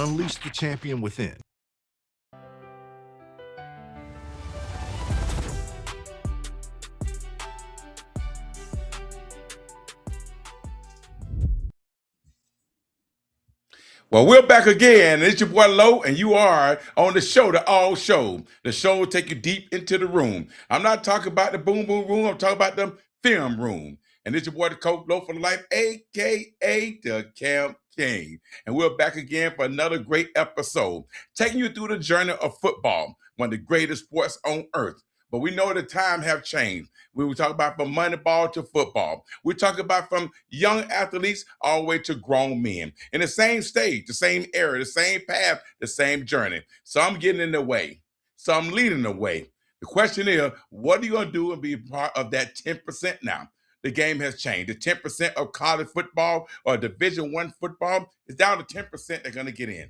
unleash the champion within. Well, we're back again. It's your boy Lo, and you are on the show, the All Show. The show will take you deep into the room. I'm not talking about the boom boom room. I'm talking about the film room. And it's your boy, the Coach Lo for Life, a.k.a. the Camp King. And we're back again for another great episode, taking you through the journey of football, one of the greatest sports on earth. But we know the time have changed. We will talk about from Moneyball to football. We talk about from young athletes all the way to grown men. In the same stage, the same era, the same path, the same journey. Some getting in the way, some leading the way. The question is, what are you going to do and be part of that 10% now? The game has changed. The 10% of college football or Division I football is down to 10% they're going to get in.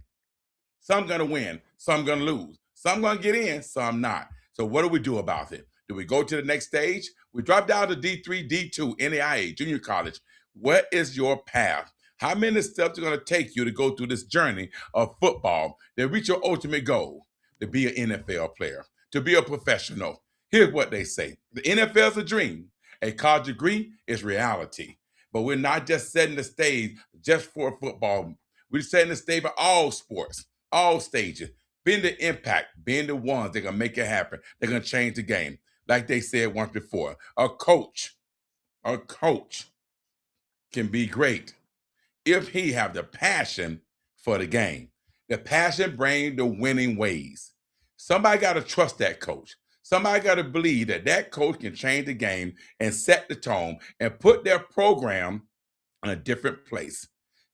Some going to win, some going to lose. Some going to get in, some not. So what do we do about it? Do we go to the next stage? We drop down to D3, D2, NAIA, junior college. What is your path? How many steps are going to take you to go through this journey of football to reach your ultimate goal? To be an NFL player, to be a professional. Here's what they say. The NFL is a dream. A college degree is reality. But we're not just setting the stage just for football. We're setting the stage for all sports, all stages. Being the impact, being the ones that are going to make it happen. They're going to change the game. Like they said once before, a coach can be great if he have the passion for the game. The passion brings the winning ways. Somebody got to trust that coach. Somebody got to believe that that coach can change the game and set the tone and put their program in a different place.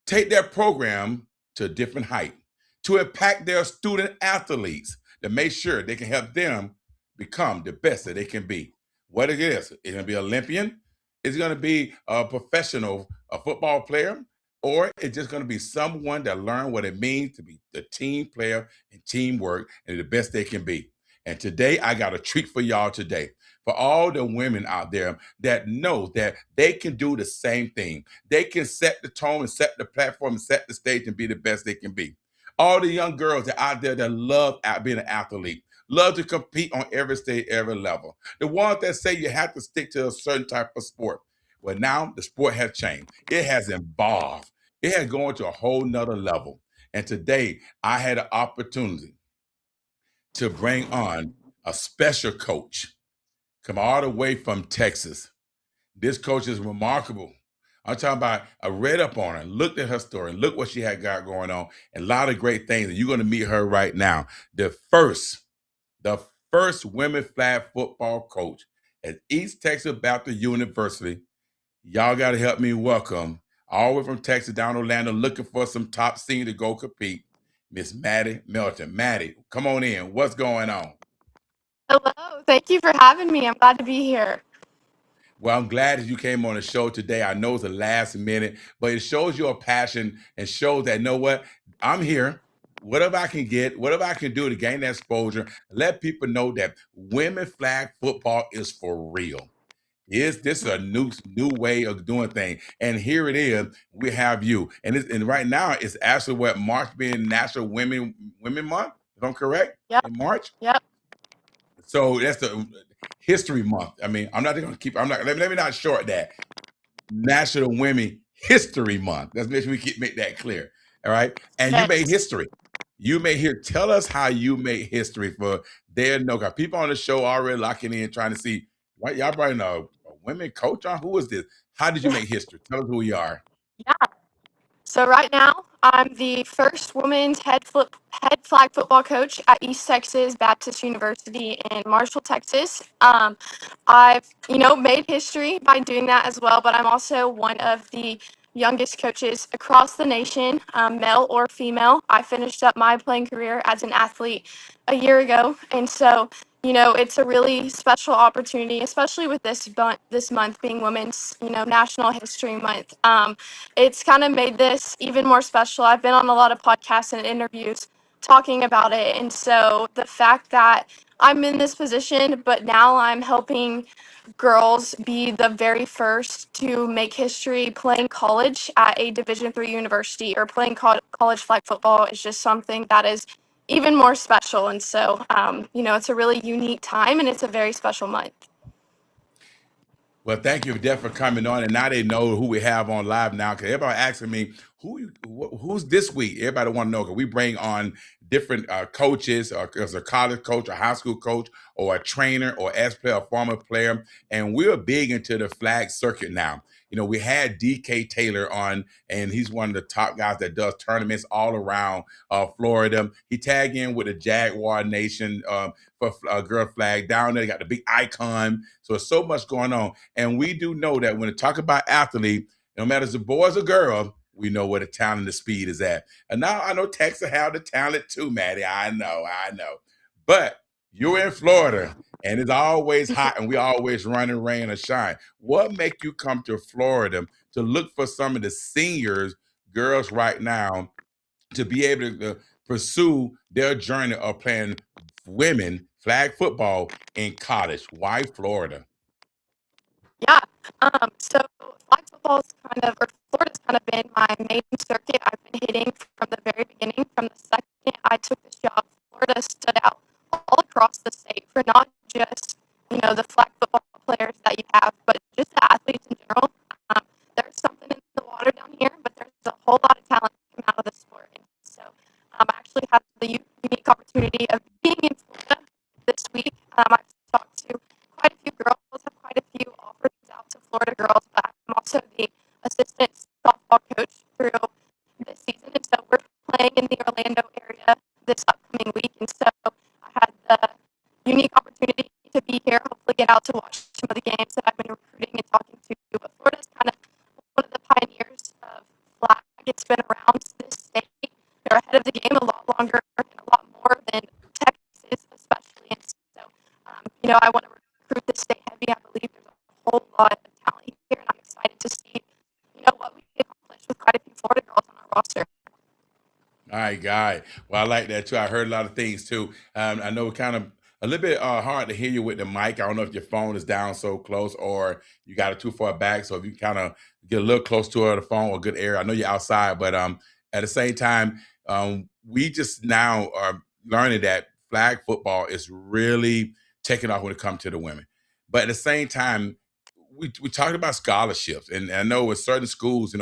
Take their program to a different height to impact their student athletes to make sure they can help them become the best that they can be. What it is, it's going to be Olympian, it's going to be a professional a football player, or it's just going to be someone that learned what it means to be the team player and teamwork and the best they can be. And today, I got a treat for y'all today. For all the women out there that know that they can do the same thing. They can set the tone and set the platform and set the stage and be the best they can be. All the young girls that are out there that love being an athlete, love to compete on every stage, every level. The ones that say you have to stick to a certain type of sport. Well, now the sport has changed. It has evolved. It has gone to a whole nother level. And today I had an opportunity to bring on a special coach come all the way from Texas. This coach is remarkable. I'm talking about, I read up on her, looked at her story, and look what she had got going on, and a lot of great things. And you're going to meet her right now. The first women flag football coach at East Texas Baptist University. Y'all got to help me welcome, all the way from Texas down to Orlando, looking for some top senior to go compete, Miss Maddie Melton. Maddie, come on in. What's going on? Hello, thank you for having me. I'm glad to be here. Well, I'm glad that you came on the show today. I know it's the last minute, but it shows your passion and shows that, you know what, I'm here. Whatever I can get, whatever I can do to gain that exposure, let people know that women flag football is for real. This is a new way of doing things, and here it is. We have you, and right now it's actually what March being National Women Month. If I'm correct, Yep, in March. yep. So that's the History Month. I mean, I'm not going to keep. I'm not. Let me not short that. National Women History Month. Let's make that clear. All right. And you made Yes. history. You made here. Tell us how you made history for their no. Cause people on the show already locking in, trying to see. Right, y'all brought in a women coach on. Who is this? How did you make history? Tell us who you are. Yeah. So right now, I'm the first women's head flag football coach at East Texas Baptist University in Marshall, Texas. I've made history by doing that as well, but I'm also one of the youngest coaches across the nation, male or female. I finished up my playing career as an athlete a year ago, and so it's a really special opportunity, especially with this month being Women's National History Month. It's kind of made this even more special. I've been on a lot of podcasts and interviews talking about it. And so the fact that I'm in this position, but now I'm helping girls be the very first to make history playing college at a Division III university or playing college flag football is just something that is even more special. And so, it's a really unique time and it's a very special month. Well, thank you, Def, for coming on. And now they know who we have on live now. Because everybody asking me who's this week. Everybody want to know because we bring on different coaches, as a college coach, a high school coach, or a trainer, or ex-player, a former player, and we're big into the flag circuit now. We had DK Taylor on, and he's one of the top guys that does tournaments all around Florida. He tagged in with the Jaguar Nation for girl flag down there. They got the big icon. So there's so much going on. And we do know that when we talk about athlete, no matter if it's a boy or a girl, we know where the talent and the speed is at. And now I know Texas have the talent too, Maddie. I know. But you're in Florida, and it's always hot, and we always run and rain or shine. What make you come to Florida to look for some of the seniors, girls right now, to be able to pursue their journey of playing women flag football in college? Why Florida? Yeah. So flag football's or Florida's kind of been my main circuit I've been hitting from the very beginning. From the second I took this job, Florida stood out all across the state for not just, the flag football players that you have, but just the athletes in general. There's something in the water down here, but there's a whole lot of talent come out of the sport. And so I actually had the unique opportunity of being in Florida this week. I've talked to quite a few girls, have quite a few offers out to Florida girls, but I'm also the assistant softball coach through this season. And so we're playing in the Orlando area this upcoming week. And so I had the unique opportunity to be here, hopefully get out to watch some of the games that I've been recruiting and talking to. But Florida's kind of one of the pioneers of flag. It's been around this state. They're ahead of the game a lot longer and a lot more than Texas, especially. And so, I want to recruit this state heavy. I believe there's a whole lot of talent here, and I'm excited to see, what we can accomplish with quite a few Florida girls on our roster. All right, guy. Well, I like that too. I heard a lot of things too. I know it kind of a little bit hard to hear you with the mic. I don't know if your phone is down so close or you got it too far back. So if you kind of get a little close to the phone or good air, I know you're outside, but at the same time, we just now are learning that flag football is really taking off when it comes to the women. But at the same time, we talked about scholarships, and I know with certain schools,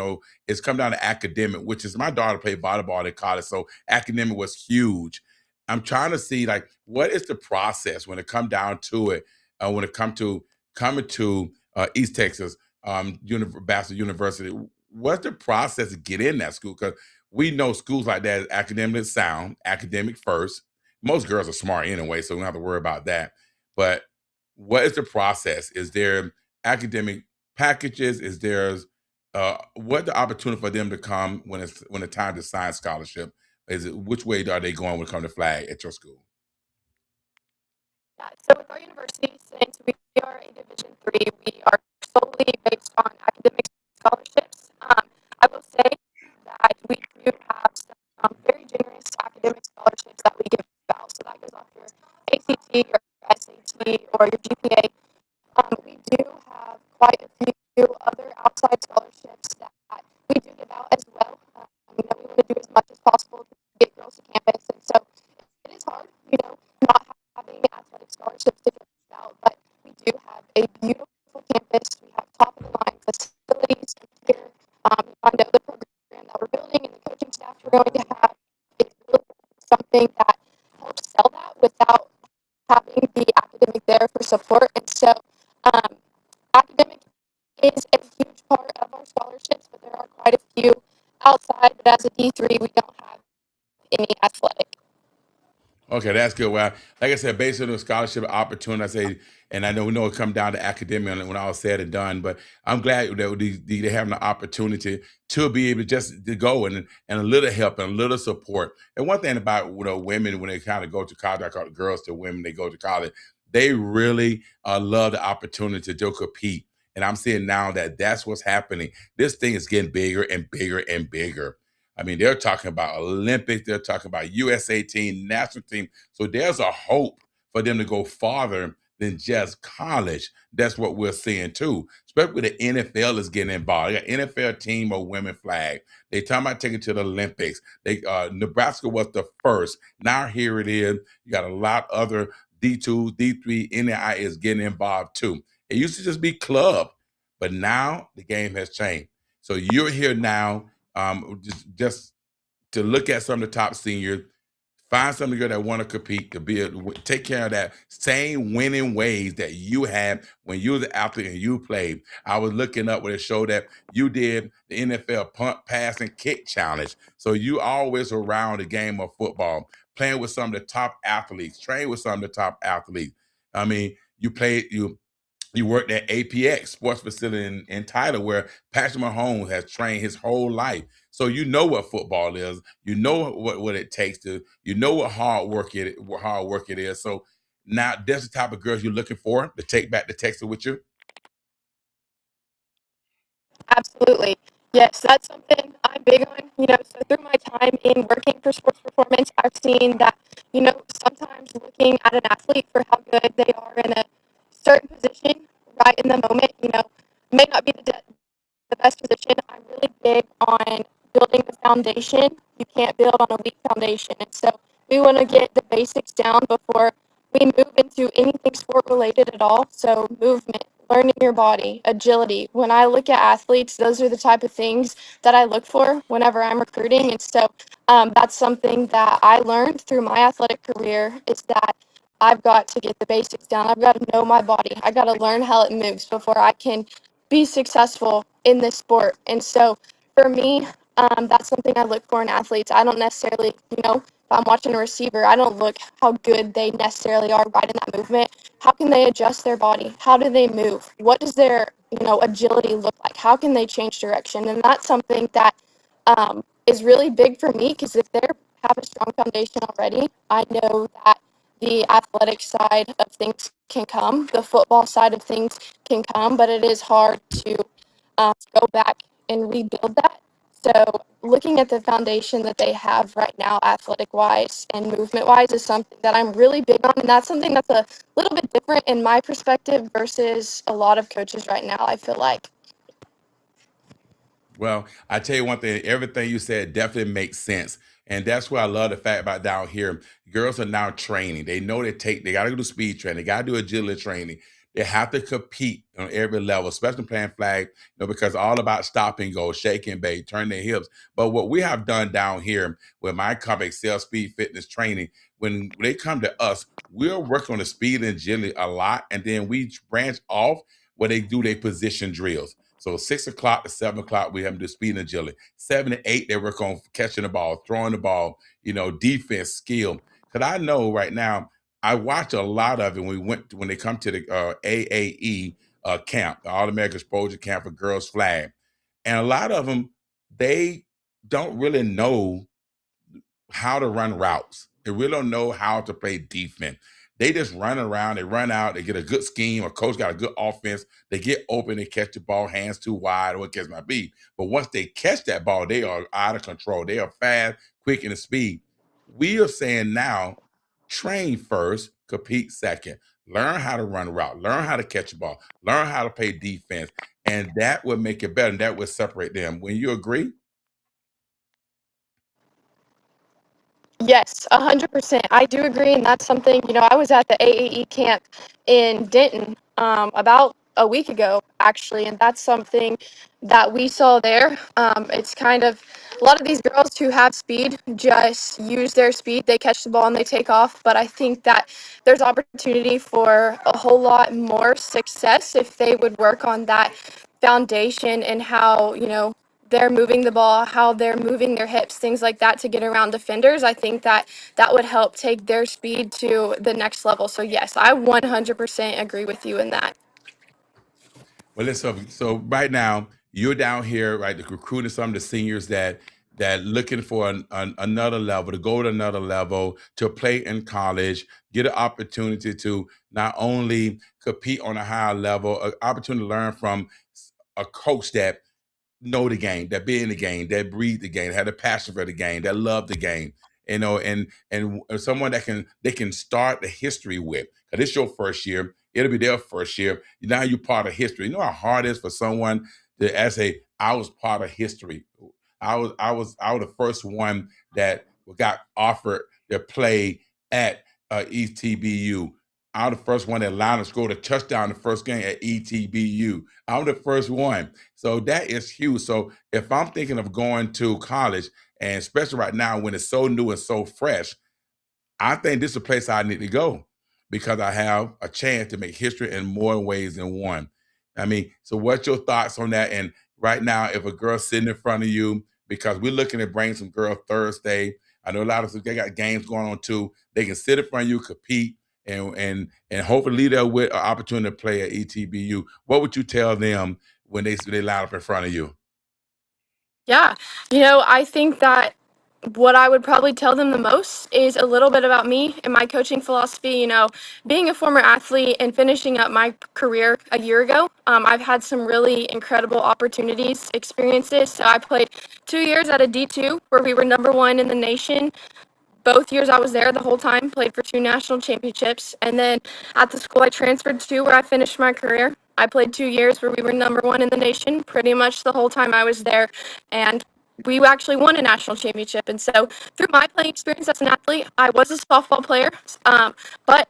it's come down to academic, which is my daughter played volleyball in college, so academic was huge. I'm trying to see like what is the process when it come down to it, when it come to coming to East Texas Bastard University. What's the process to get in that school? Because we know schools like that is academically sound, academic first. Most girls are smart anyway, so we don't have to worry about that. But what is the process? Is there academic packages? Is there what the opportunity for them to come when the time to sign scholarship? Is it which way are they going when it comes to flag at your school? Yeah, so with our university, since we are a Division III, we are solely based on academic scholarships. I will say that we do have some very generous academic scholarships that we give out. So that goes off your ACT, your SAT, or your GPA. We do have quite a few other outside scholarships that we do give out as well. We want to do as much as possible to get girls to campus, and so it is hard, not having athletic scholarships to give out, but we do have a beautiful campus. We have top of the line facilities here. I know the program that we're building and the coaching staff we're going to have is really something that helps sell that without having the academic there for support. And so um, academic is a huge part of our scholarships, but there are quite a few outside. But as a D3, we don't have any athletic. Okay, that's good. Well, like I said, based on the scholarship opportunity, I say, and I know we know it come down to academia when all said and done, but I'm glad that they have the opportunity to be able just to go and a little help and a little support. And one thing about women when they kind of go to college, I call it girls to women, they go to college, they really love the opportunity to compete. And I'm seeing now that that's what's happening. This thing is getting bigger and bigger and bigger. I mean, they're talking about Olympics, they're talking about USA team, national team. So there's a hope for them to go farther than just college. That's what we're seeing too. Especially the NFL is getting involved. You got NFL team or women flag. They talking about taking it to the Olympics. Nebraska was the first. Now here it is. You got a lot other D2, D3, NAI is getting involved too. It used to just be club, but now the game has changed. So you're here now, just to look at some of the top seniors, find some of you that want to compete, to be take care of that same winning ways that you had when you were the athlete and you played. I was looking up where it showed that you did the NFL punt, pass, and kick challenge. So you always around the game of football, playing with some of the top athletes, train with some of the top athletes. I mean, you worked at APX Sports Facility in Tyler, where Patrick Mahomes has trained his whole life. So you know what football is. You know what it takes to. You know what hard work it is. So now that's the type of girls you're looking for to take back to Texas with you. Absolutely. Yes, that's something I'm big on. So through my time in working for sports performance, I've seen that, sometimes looking at an athlete for how good they are in a certain position right in the moment, may not be the best position. I'm really big on building the foundation. You can't build on a weak foundation. And so we want to get the basics down before we move into anything sport related at all. So movement, learning your body, agility. When I look at athletes, those are the type of things that I look for whenever I'm recruiting. And so that's something that I learned through my athletic career, is that I've got to get the basics down. I've got to know my body. I got to learn how it moves before I can be successful in this sport. And so for me, that's something I look for in athletes. I don't necessarily, if I'm watching a receiver, I don't look how good they necessarily are right in that movement. How can they adjust their body? How do they move? What does their, agility look like? How can they change direction? And that's something that is really big for me, because if they have a strong foundation already, I know that the athletic side of things can come, the football side of things can come, but it is hard to go back and rebuild that. So looking at the foundation that they have right now, athletic wise and movement wise, is something that I'm really big on. And that's something that's a little bit different in my perspective versus a lot of coaches right now, I feel like. Well, I tell you one thing, everything you said definitely makes sense. And that's what I love the fact about down here. Girls are now training. They know they gotta do speed training, they gotta do agility training. They have to compete on every level, especially playing flag, because all about stop and go, shake and bake, turn their hips. But what we have done down here with my company, Excel Speed Fitness Training, when they come to us, we'll work on the speed and agility a lot, and then we branch off where they do their position drills. So 6 o'clock to 7 o'clock, we have them do speed and agility. 7 to 8, they work on catching the ball, throwing the ball, defense, skill. Because I know right now, I watch a lot of it when they come to the AAE camp, the All American Exposure Camp for Girls Flag, and a lot of them, they don't really know how to run routes. They really don't know how to play defense. They just run around, they run out, they get a good scheme, a coach got a good offense, they get open, they catch the ball, hands too wide, or what case might be. But once they catch that ball, they are out of control. They are fast, quick, and the speed. We are saying now, train first, compete second. Learn how to run a route, learn how to catch a ball, learn how to play defense, and that would make it better, and that would separate them. When you agree? Yes, 100%. I do agree, and that's something, I was at the AAE camp in Denton about a week ago, actually, and that's something that we saw there. It's kind of a lot of these girls who have speed just use their speed, they catch the ball and they take off, but I think that there's opportunity for a whole lot more success if they would work on that foundation and how, they're moving the ball, how they're moving their hips, things like that to get around defenders. I think that that would help take their speed to the next level. So yes, I 100% agree with you in that. Well, so right now you're down here, right, to recruiting some of the seniors that looking for another level, to go to another level, to play in college, get an opportunity to not only compete on a higher level, an opportunity to learn from a coach that know the game, that be in the game, that breathe the game, had a passion for the game, that love the game, and someone that they can start the history with. Because it's your first year, it'll be their first year. Now you're part of history. You know how hard it is for someone to say, "I was part of history. I was the first one that got offered to play at ETBU. I was the first one that allowed us to score a touchdown the first game at ETBU. I'm the first one. So that is huge. So if I'm thinking of going to college, and especially right now when it's so new and so fresh, I think this is a place I need to go because I have a chance to make history in more ways than one. I mean, so what's your thoughts on that? And right now, if a girl's sitting in front of you, because we're looking to bring some girls Thursday, I know a lot of them, they got games going on too. They can sit in front of you, compete, and hopefully lead there with an opportunity to play at ETBU. What would you tell them when they line up in front of you? Yeah, I think that what I would probably tell them the most is a little bit about me and my coaching philosophy. Being a former athlete and finishing up my career a year ago, I've had some really incredible opportunities, experiences. So I played 2 years at a D2 where we were number one in the nation. Both years I was there the whole time, played for two national championships. And then at the school I transferred to where I finished my career, I played 2 years where we were number one in the nation pretty much the whole time I was there. And we actually won a national championship. And so through my playing experience as an athlete, I was a softball player. But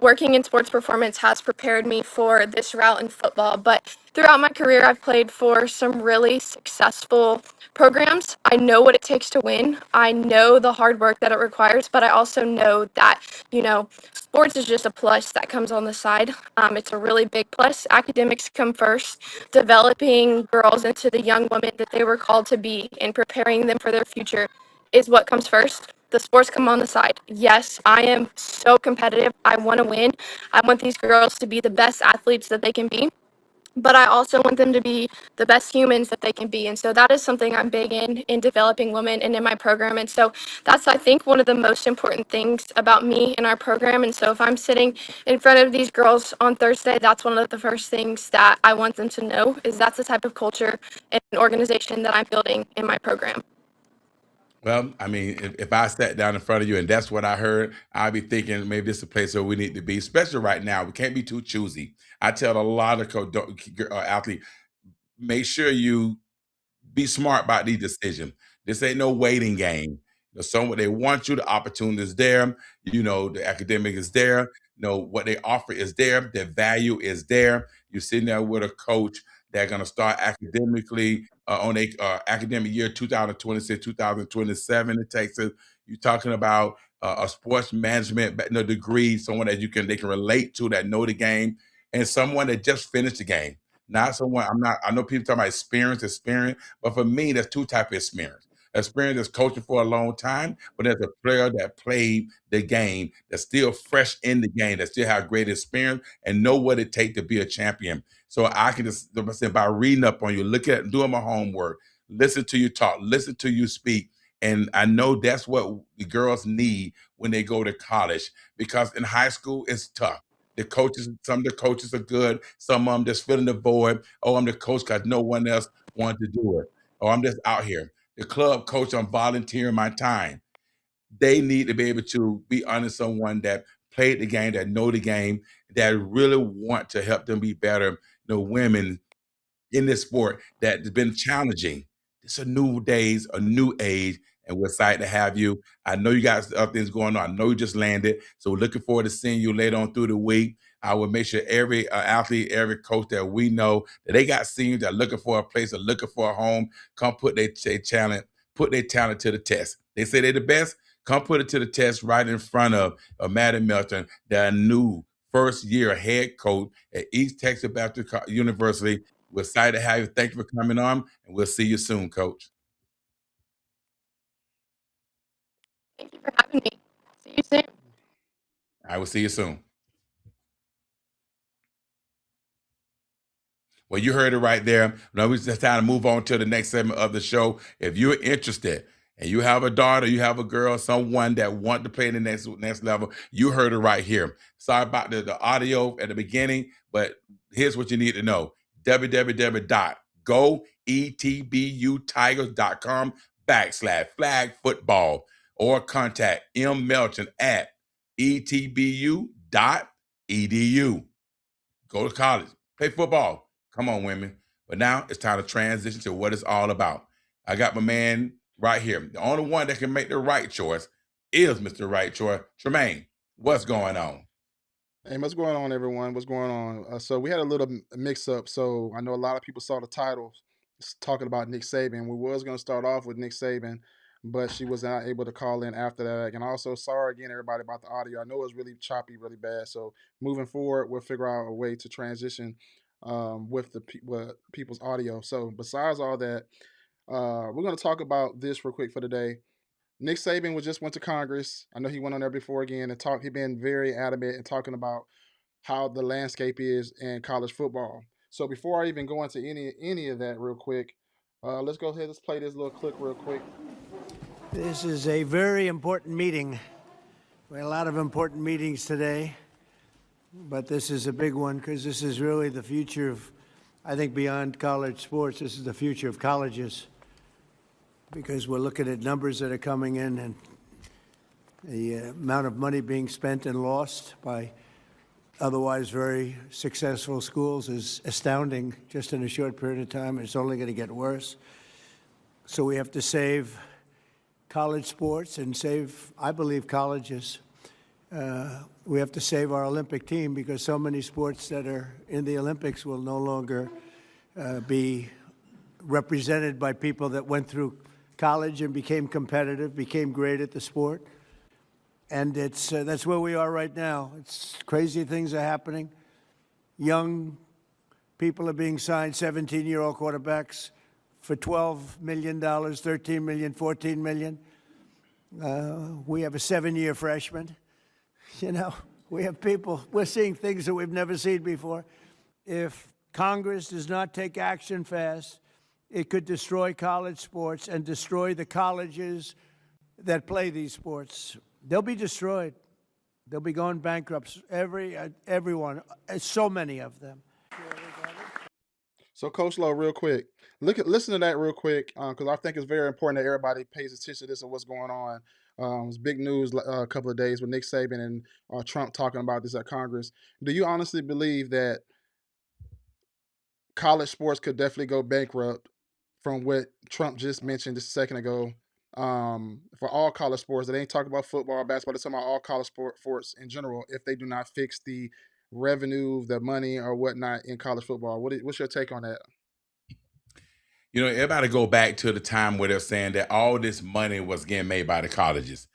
working in sports performance has prepared me for this route in football. But throughout my career, I've played for some really successful programs. I know what it takes to win. I know the hard work that it requires, but I also know that, sports is just a plus that comes on the side. It's a really big plus. Academics come first. Developing girls into the young women that they were called to be and preparing them for their future is what comes first. The sports come on the side. Yes, I am so competitive. I want to win. I want these girls to be the best athletes that they can be, but I also want them to be the best humans that they can be. And so that is something I'm big in developing women and in my program. And so that's, I think, one of the most important things about me and our program. And so if I'm sitting in front of these girls on Thursday, that's one of the first things that I want them to know is that's the type of culture and organization that I'm building in my program. Well, I mean, if I sat down in front of you and that's what I heard, I'd be thinking maybe this is a place where we need to be, especially right now. We can't be too choosy. I tell a lot of athletes, make sure you be smart about these decisions. This ain't no waiting game. Someone they want you, the opportunity is there. The academic is there. What they offer is there. Their value is there. You're sitting there with a coach that's going to start academically on a academic year 2026, 2027 in Texas. You're talking about a sports management degree, someone that they can relate to, that know the game, and someone that just finished the game. Not someone I'm not. I know people talk about experience, but for me, there's two type of experience. Experience is coaching for a long time, but there's a player that played the game, that's still fresh in the game, that still have great experience and know what it takes to be a champion. So I can just like I said, by reading up on you, look at doing my homework, listen to you talk, listen to you speak. And I know that's what the girls need when they go to college because in high school it's tough. Some of the coaches are good. Some of them just filling the void. Oh, I'm the coach because no one else wanted to do it. Oh, I'm just out here. The club coach, I'm volunteering my time. They need to be able to be under someone that played the game, that know the game, that really want to help them be better. Women in this sport that has been challenging. It's a new days, a new age, and we're excited to have you. I know you got other things going on. I know you just landed, so we're looking forward to seeing you later on through the week. I will make sure every athlete, every coach that we know that they got seniors that are looking for a place, or looking for a home, come put their talent to the test. They say they're the best. Come put it to the test right in front of Maddie Melton, their new first year head coach at East Texas Baptist University. We're excited to have you. Thank you for coming on, and we'll see you soon, Coach. Thank you for having me. See you soon. I will see you soon. Well, you heard it right there. Now it's just time to move on to the next segment of the show. If you're interested and you have a daughter, you have a girl, someone that want to play in the next level, you heard it right here. Sorry about the audio at the beginning, but here's what you need to know. www.go etbutigers.com/flag football or contact M. Melton at etbu.edu. Go to college, play football. Come on, women. But now it's time to transition to what it's all about. I got my man right here. The only one that can make the right choice is Mr. Right Choice. Tremaine, what's going on? Hey, what's going on, everyone? What's going on? So we had a little mix-up. So I know a lot of people saw the title talking about Nick Saban. We was going to start off with Nick Saban, but she was not able to call in after that. And also, sorry again, everybody, about the audio. I know it was really choppy, really bad. So moving forward, we'll figure out a way to transition with with people's audio. So besides all that, we're going to talk about this real quick for today. Nick Saban was just went to Congress. I know he went on there before again and talked. He been very adamant and talking about how the landscape is in college football. So before I even go into any of that real quick, let's go ahead. Let's play this little clip real quick. This is a very important meeting. We had a lot of important meetings today, but this is a big one because this is really the future of, I think, beyond college sports. This is the future of colleges because we're looking at numbers that are coming in and the amount of money being spent and lost by otherwise very successful schools is astounding just in a short period of time. It's only going to get worse. So we have to save college sports and save, I believe, colleges. We have to save our Olympic team because so many sports that are in the Olympics will no longer be represented by people that went through college and became competitive, became great at the sport. And that's where we are right now. It's crazy things are happening. Young people are being signed, 17-year-old quarterbacks, for $12 million, $13 million, $14 million. We have a 7-year freshman. You know, we have people, we're seeing things that we've never seen before. If Congress does not take action fast, it could destroy college sports and destroy the colleges that play these sports. They'll be destroyed. They'll be going bankrupt. Everyone, so many of them. So, Coach Lowe, real quick, listen to that real quick because I think it's very important that everybody pays attention to this and what's going on. It was big news a couple of days with Nick Saban and Trump talking about this at Congress. Do you honestly believe that college sports could definitely go bankrupt from what Trump just mentioned just a second ago? For all college sports, they ain't talking about football, basketball. They're talking about all college sports in general. If they do not fix the revenue, the money, or whatnot in college football, what's your take on that? You know, everybody go back to the time where they're saying that all this money was getting made by the colleges.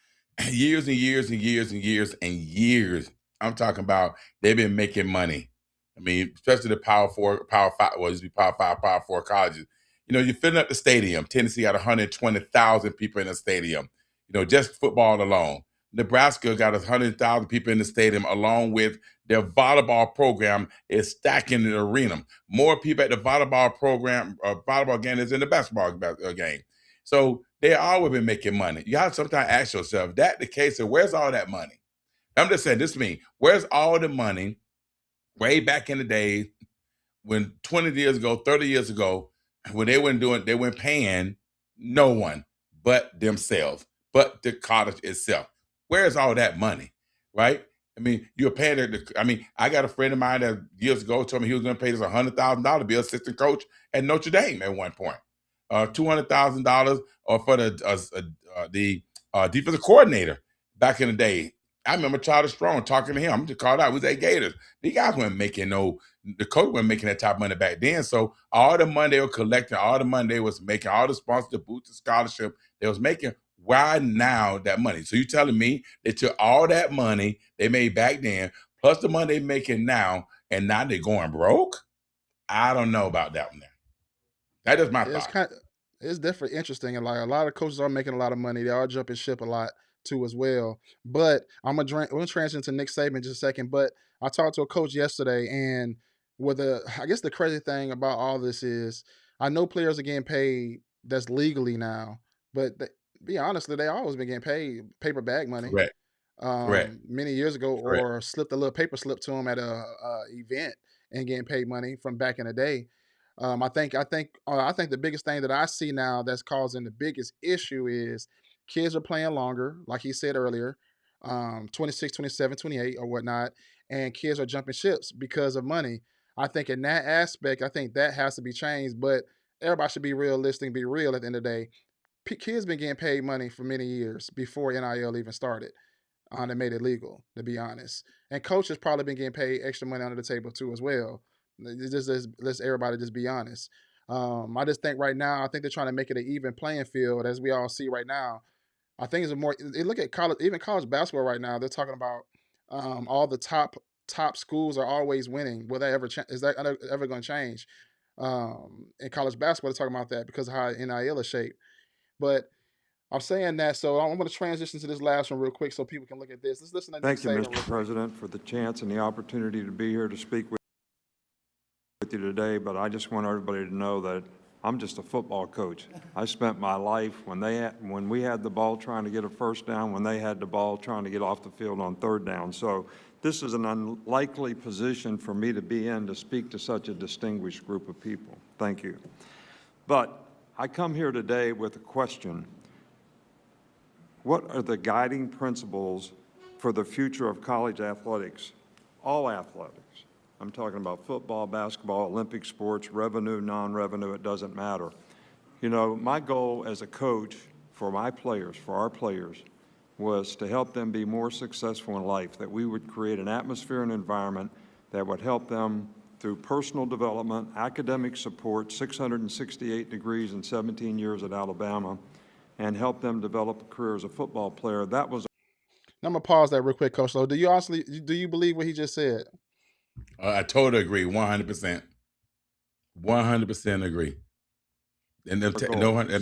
Years and years and years and years and years. I'm talking about they've been making money. I mean, especially the Power Four, Power Five, well, it used to be Power Five, Power Four colleges. You know, you're filling up the stadium. Tennessee had 120,000 people in the stadium. You know, just football alone. Nebraska got 100,000 people in the stadium, along with their volleyball program is stacking the arena. More people at the volleyball program, volleyball game is in the basketball game. So they always been making money. You have to sometimes ask yourself, if that the case, so where's all that money? I'm just saying, this to me, where's all the money way back in the day when 20 years ago, 30 years ago, when they weren't paying no one but themselves, but the college itself. Where's all that money, right? I mean, you're paying I got a friend of mine that years ago told me he was going to pay us $100,000 to be assistant coach at Notre Dame at one point. $200,000 or for the defensive coordinator back in the day. I remember Charles Strong talking to him. I'm just called out. We was at Gators. The guys weren't making the coach wasn't making that type of money back then. So all the money they were collecting, all the money they was making, all the sponsors, the boots, the scholarship they was making, why now that money? So you telling me they took all that money they made back then, plus the money they're making now, and now they're going broke? I don't know about that one there. That is my It's thought. kind of, it's definitely interesting, and like a lot of coaches are making a lot of money. They are jumping ship a lot too as well. But I'm gonna transition to Nick Saban in just a second. But I talked to a coach yesterday, and I guess the crazy thing about all this is I know players are getting paid that's legally now, but be honestly, they always been getting paid paper bag money. Correct. Correct. Many years ago, Correct. or slipped a little paper slip to them at a event and getting paid money from back in the day. I think the biggest thing that I see now that's causing the biggest issue is kids are playing longer, like he said earlier, 26, 27, 28 or whatnot, and kids are jumping ships because of money. I think in that aspect, I think that has to be changed, but everybody should be realistic and be real at the end of the day. Kids been getting paid money for many years before NIL even started. They made it legal, to be honest. And coaches probably been getting paid extra money under the table too as well. Let's everybody just be honest. I just think right now, I think they're trying to make it an even playing field, as we all see right now. I think it's a more. They look at college, even college basketball right now. They're talking about all the top schools are always winning. Will that is that ever going to change? In college basketball, they're talking about that because of how NIL is shaped. But I'm saying that, so I'm going to transition to this last one real quick so people can look at this. Let's listen to Nick Thank you, Saban Mr. real quick. President, for the chance and the opportunity to be here to speak with you today, but I just want everybody to know that I'm just a football coach. I spent my life when we had the ball trying to get a first down, when they had the ball trying to get off the field on third down. So this is an unlikely position for me to be in to speak to such a distinguished group of people. Thank you. But I come here today with a question. What are the guiding principles for the future of college athletics? All athletics. I'm talking about football, basketball, Olympic sports, revenue, non-revenue, it doesn't matter. You know, my goal as a coach for my players, for our players, was to help them be more successful in life, that we would create an atmosphere and environment that would help them through personal development, academic support, 668 degrees in 17 years at Alabama, and help them develop a career as a football player. That was. I'm going to pause that real quick, Coach Lowe. Do you believe what he just said? I totally agree, 100%. 100% agree. And goal, so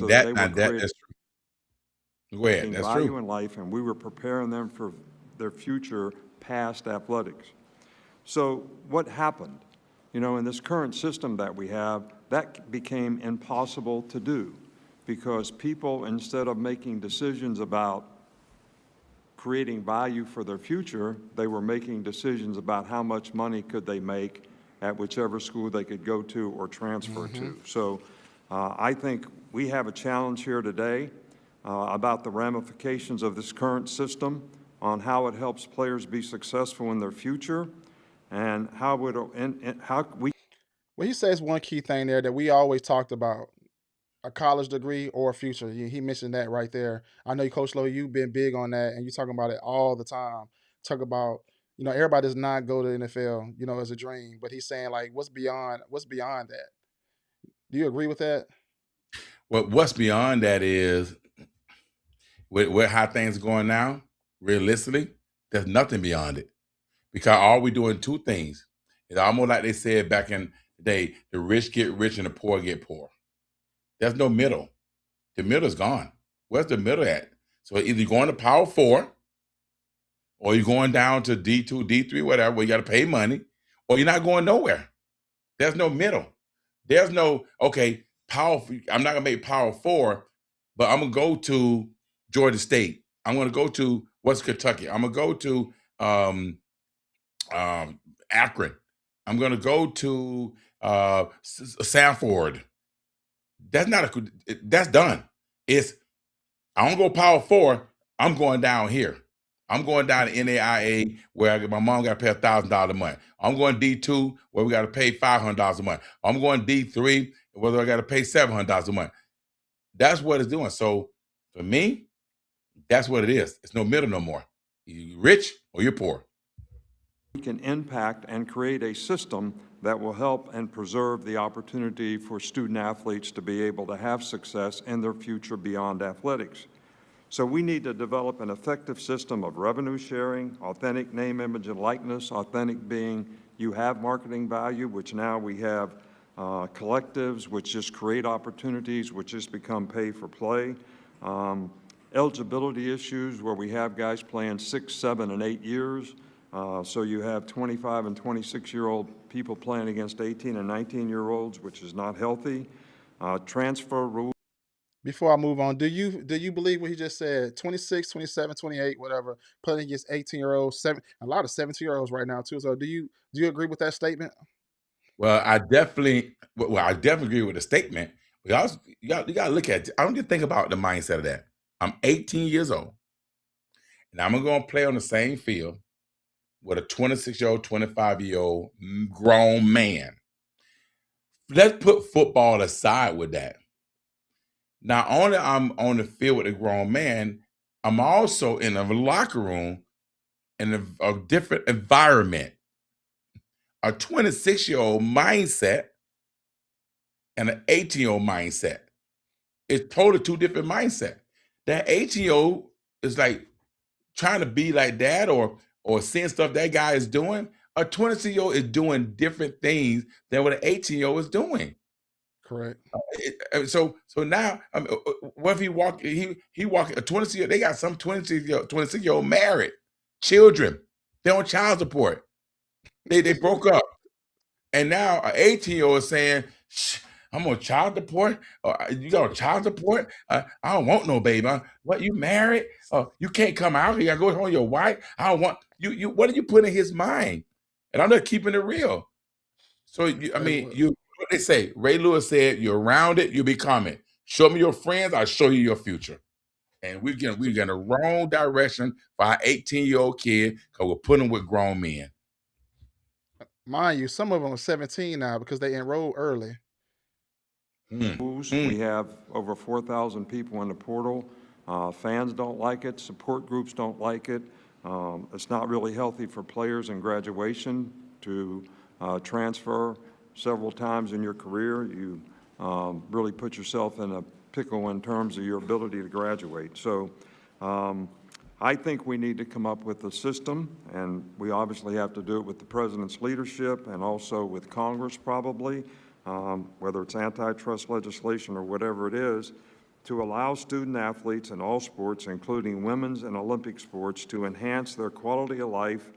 that they were that's true. Go ahead. That's value true. in life, and we were preparing them for their future past athletics. So what happened? You know, in this current system that we have, that became impossible to do because people, instead of making decisions about creating value for their future, they were making decisions about how much money could they make at whichever school they could go to or transfer to. So I think we have a challenge here today about the ramifications of this current system on how it helps players be successful in their future and how we. Well, he says one key thing there that we always talked about: a college degree or a future. He mentioned that right there. I know, Coach Lowe, you've been big on that, and you talking about it all the time. Talk about, everybody does not go to the NFL, as a dream, but he's saying like, what's beyond that? Do you agree with that? What's beyond that is with how things are going now, realistically, there's nothing beyond it. Because all we doing two things. It's almost like they said back in the day, the rich get rich and the poor get poor. There's no middle. The middle's gone. Where's the middle at? So either you're going to Power 4 or you're going down to D2, D3, whatever, where you got to pay money, or you're not going nowhere. There's no middle. There's no, okay, I'm not going to make Power 4, but I'm going to go to Georgia State. I'm going to go to West Kentucky. I'm going to go to Akron. I'm going to go to Sanford. That's done. I don't go Power 4. I'm going down here. I'm going down to NAIA where my mom got to pay $1,000 a month. I'm going D2 where we got to pay $500 a month. I'm going D3 whether I got to pay $700 a month. That's what it's doing. So for me, that's what it is. It's no middle no more. You're rich or you're poor. We can impact and create a system that will help and preserve the opportunity for student athletes to be able to have success in their future beyond athletics. So we need to develop an effective system of revenue sharing, authentic name, image, and likeness, authentic being you have marketing value, which now we have collectives, which just create opportunities, which just become pay for play. Eligibility issues where we have guys playing 6, 7, and 8 years. So you have 25 and 26-year-old people playing against 18 and 19-year-olds, which is not healthy. Transfer rules. Before I move on, do you believe what he just said? 26, 27, 28, whatever, playing against 18-year-olds, a lot of 17-year-olds right now too. So do you agree with that statement? Well, I definitely agree with the statement. But also, you gotta look at it. I don't just think about the mindset of that. I'm 18 years old, and I'm gonna play on the same field with a 26-year-old, 25-year-old grown man. Let's put football aside with that. Not only I'm on the field with a grown man, I'm also in a locker room in a different environment. A 26-year-old mindset and an 18-year-old mindset. It's totally two different mindset. That 18-year-old is like trying to be like that or seeing stuff that guy is doing. A 26-year-old is doing different things than what an 18-year-old is doing. Correct. So now, what if he walk a 26 year? They got some 26-year-old married, children. They're on child support. They broke up. And now an 18-year-old is saying, Shh, I'm on child support. You got on child support? I don't want no baby. What, you married? You can't come out. You gotta go home with your wife. I don't want you. What are you putting in his mind? And I'm just keeping it real. So I Hey, mean, well, you what they say. Ray Lewis said, "You're around it, you become it. Show me your friends, I'll show you your future." And we're getting the wrong direction for our 18-year-old kid because we're putting them with grown men. mind you, some of them are 17 now because they enrolled early. Mm, We mm. have over 4,000 people in the portal. Fans don't like it. Support groups don't like it. It's not really healthy for players in graduation to transfer several times in your career. You really put yourself in a pickle in terms of your ability to graduate. So I think we need to come up with a system, and we obviously have to do it with the president's leadership and also with Congress probably, whether it's antitrust legislation or whatever it is, to allow student athletes in all sports, including women's and Olympic sports, to enhance their quality of life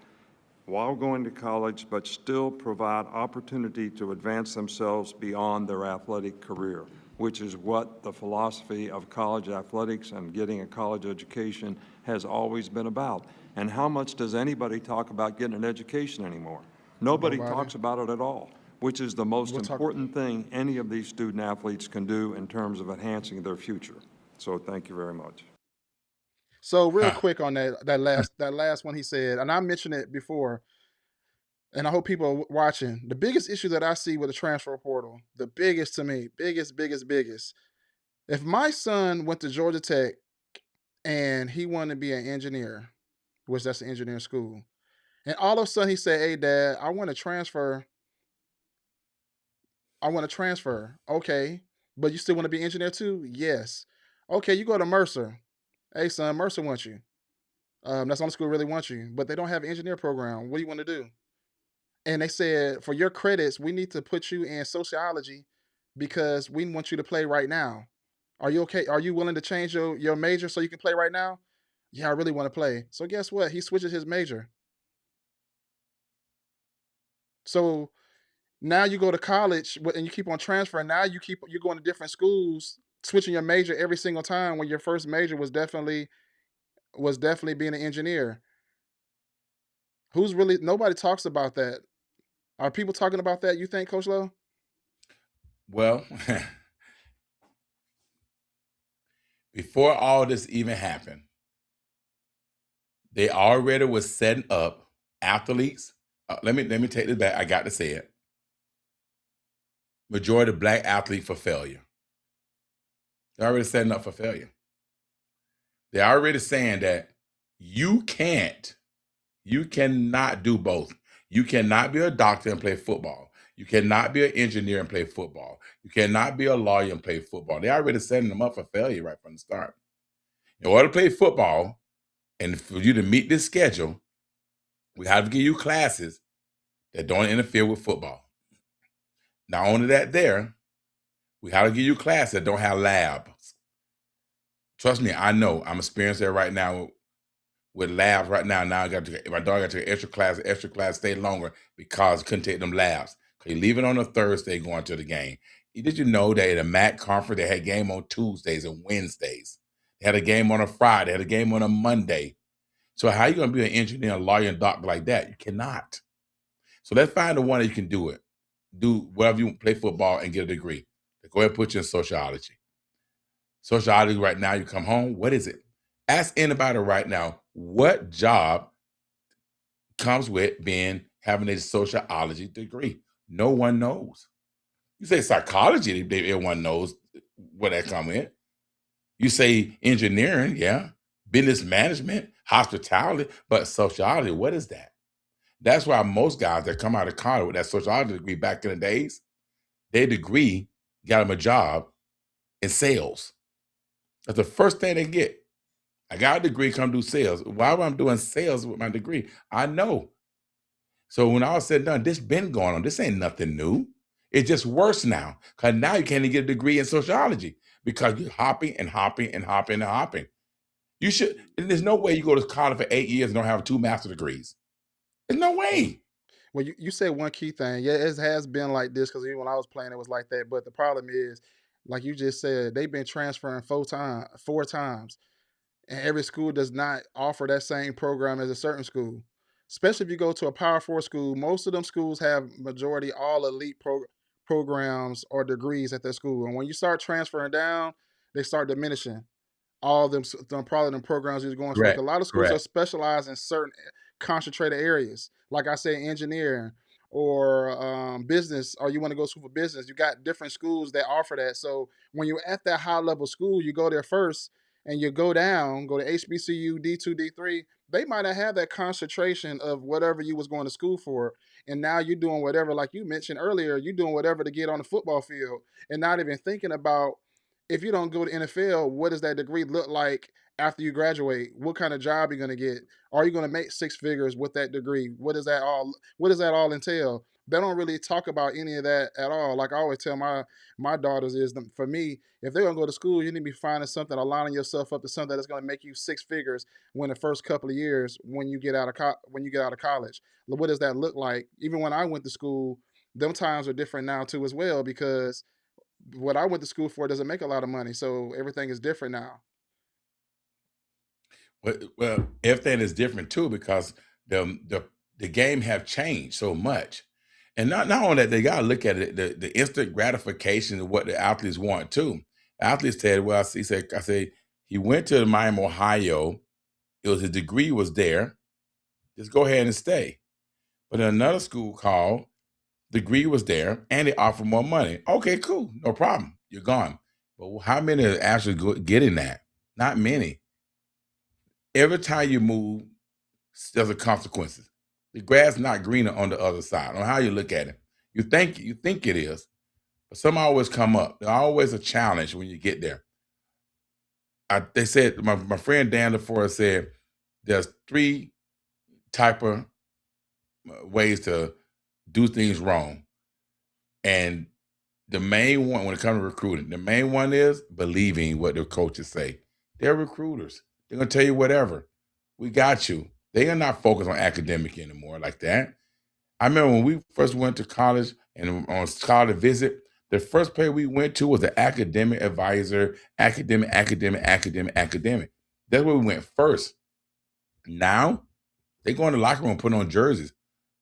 while going to college, but still provide opportunity to advance themselves beyond their athletic career, which is what the philosophy of college athletics and getting a college education has always been about. And how much does anybody talk about getting an education anymore? Nobody Nobody. talks about it at all, which is the most We'll talk. important thing any of these student athletes can do in terms of enhancing their future. So thank you very much. So real Huh. quick on that last one he said, and I mentioned it before, and I hope people are watching. The biggest issue that I see with the transfer portal, the biggest to me, biggest. If my son went to Georgia Tech and he wanted to be an engineer, which that's an engineering school, and all of a sudden he said, "Hey, Dad, I want to transfer. I want to transfer." Okay, but you still want to be an engineer too? Yes. Okay, you go to Mercer. Hey, son, Mercer wants you. That's the only school really wants you, but they don't have an engineer program. What do you want to do? And they said, for your credits, we need to put you in sociology because we want you to play right now. Are you okay? Are you willing to change your major so you can play right now? Yeah, I really want to play. So guess what? He switches his major. So now you go to college and you keep on transferring. Now you're going to different schools, switching your major every single time when your first major was definitely being an engineer. Who's really nobody talks about that. Are people talking about that, you think, Coach Lowe? Well, before all this even happened, they already was setting up athletes. Let me take this back. I got to say it. Majority of black athletes for failure. They're already setting up for failure. They're already saying that you can't, you cannot do both. You cannot be a doctor and play football. You cannot be an engineer and play football. You cannot be a lawyer and play football. They're already setting them up for failure right from the start. In order to play football and for you to meet this schedule, we have to give you classes that don't interfere with football. Not only that, we have to give you classes that don't have labs. Trust me, I know. I'm experiencing that right now with labs right now. Now my daughter got to take extra class, stay longer because couldn't take them labs. Cause you leave it on a Thursday going to the game. Did you know that at a MAC conference they had game on Tuesdays and Wednesdays? They had a game on a Friday, had a game on a Monday. So how you gonna be an engineer, a lawyer, and doctor like that? You cannot. So let's find the one that you can do it. do whatever you want, play football and get a degree. They go ahead and put you in sociology. Sociology right now, you come home, what is it? Ask anybody right now, what job comes with having a sociology degree? No one knows. You say psychology, everyone knows what that come in. You say engineering, yeah, business management, hospitality, but sociology, what is that? That's why most guys that come out of college with that sociology degree back in the days, their degree got them a job in sales. That's the first thing they get. I got a degree, come do sales. Why am I doing sales with my degree? I know. So when all said and done, this been going on. This ain't nothing new. It's just worse now. Because now you can't even get a degree in sociology because you're hopping and hopping and hopping and hopping. You should, and there's no way you go to college for 8 years and don't have 2 master's degrees. There's no way. Well, you said one key thing. Yeah, it has been like this because even when I was playing, it was like that. But the problem is, like you just said, they've been transferring 4 times, and every school does not offer that same program as a certain school. Especially if you go to a Power Four school, most of them schools have majority all elite programs or degrees at their school. And when you start transferring down, they start diminishing all them probably them programs you're going for. 'Cause Correct. a lot of schools are Correct. specialized in certain concentrated areas, like I say, engineering or business, or you want to go to school for business. You got different schools that offer that. So when you're at that high level school, you go there first, and you go down, go to HBCU, D2, D3. They might not have that concentration of whatever you was going to school for, and now you're doing whatever, like you mentioned earlier, you're doing whatever to get on the football field, and not even thinking about if you don't go to NFL, what does that degree look like after you graduate? What kind of job are you going to get? Are you going to make 6 figures with that degree? What does that all entail? They don't really talk about any of that at all. Like I always tell my daughters is for me, if they're going to go to school, you need to be finding something, aligning yourself up to something that's going to make you 6 figures when the first couple of years when you get out of college. What does that look like? Even when I went to school, them times are different now too as well because what I went to school for doesn't make a lot of money, so everything is different now. Well, everything is different too because the game have changed so much, and not only that, they got to look at it the instant gratification of what the athletes want too. Athletes said, "Well, I said he went to Miami, Ohio. It was his degree was there. Just go ahead and stay." But another school called, degree was there, and they offered more money. Okay, cool, no problem. You're gone. But how many are actually getting that? Not many. Every time you move, there's a consequences. The grass not greener on the other side. On how you look at it, you think it is, but some always come up. There's always a challenge when you get there. They said my friend Dan DeForest said there's 3 type of ways to do things wrong, and the main one when it comes to recruiting, the main one is believing what the coaches say. They're recruiters. They're gonna tell you whatever. We got you. They are not focused on academic anymore like that. I remember when we first went to college and on college visit, the first place we went to was the academic advisor, academic. That's where we went first. Now they go in the locker room and put on jerseys.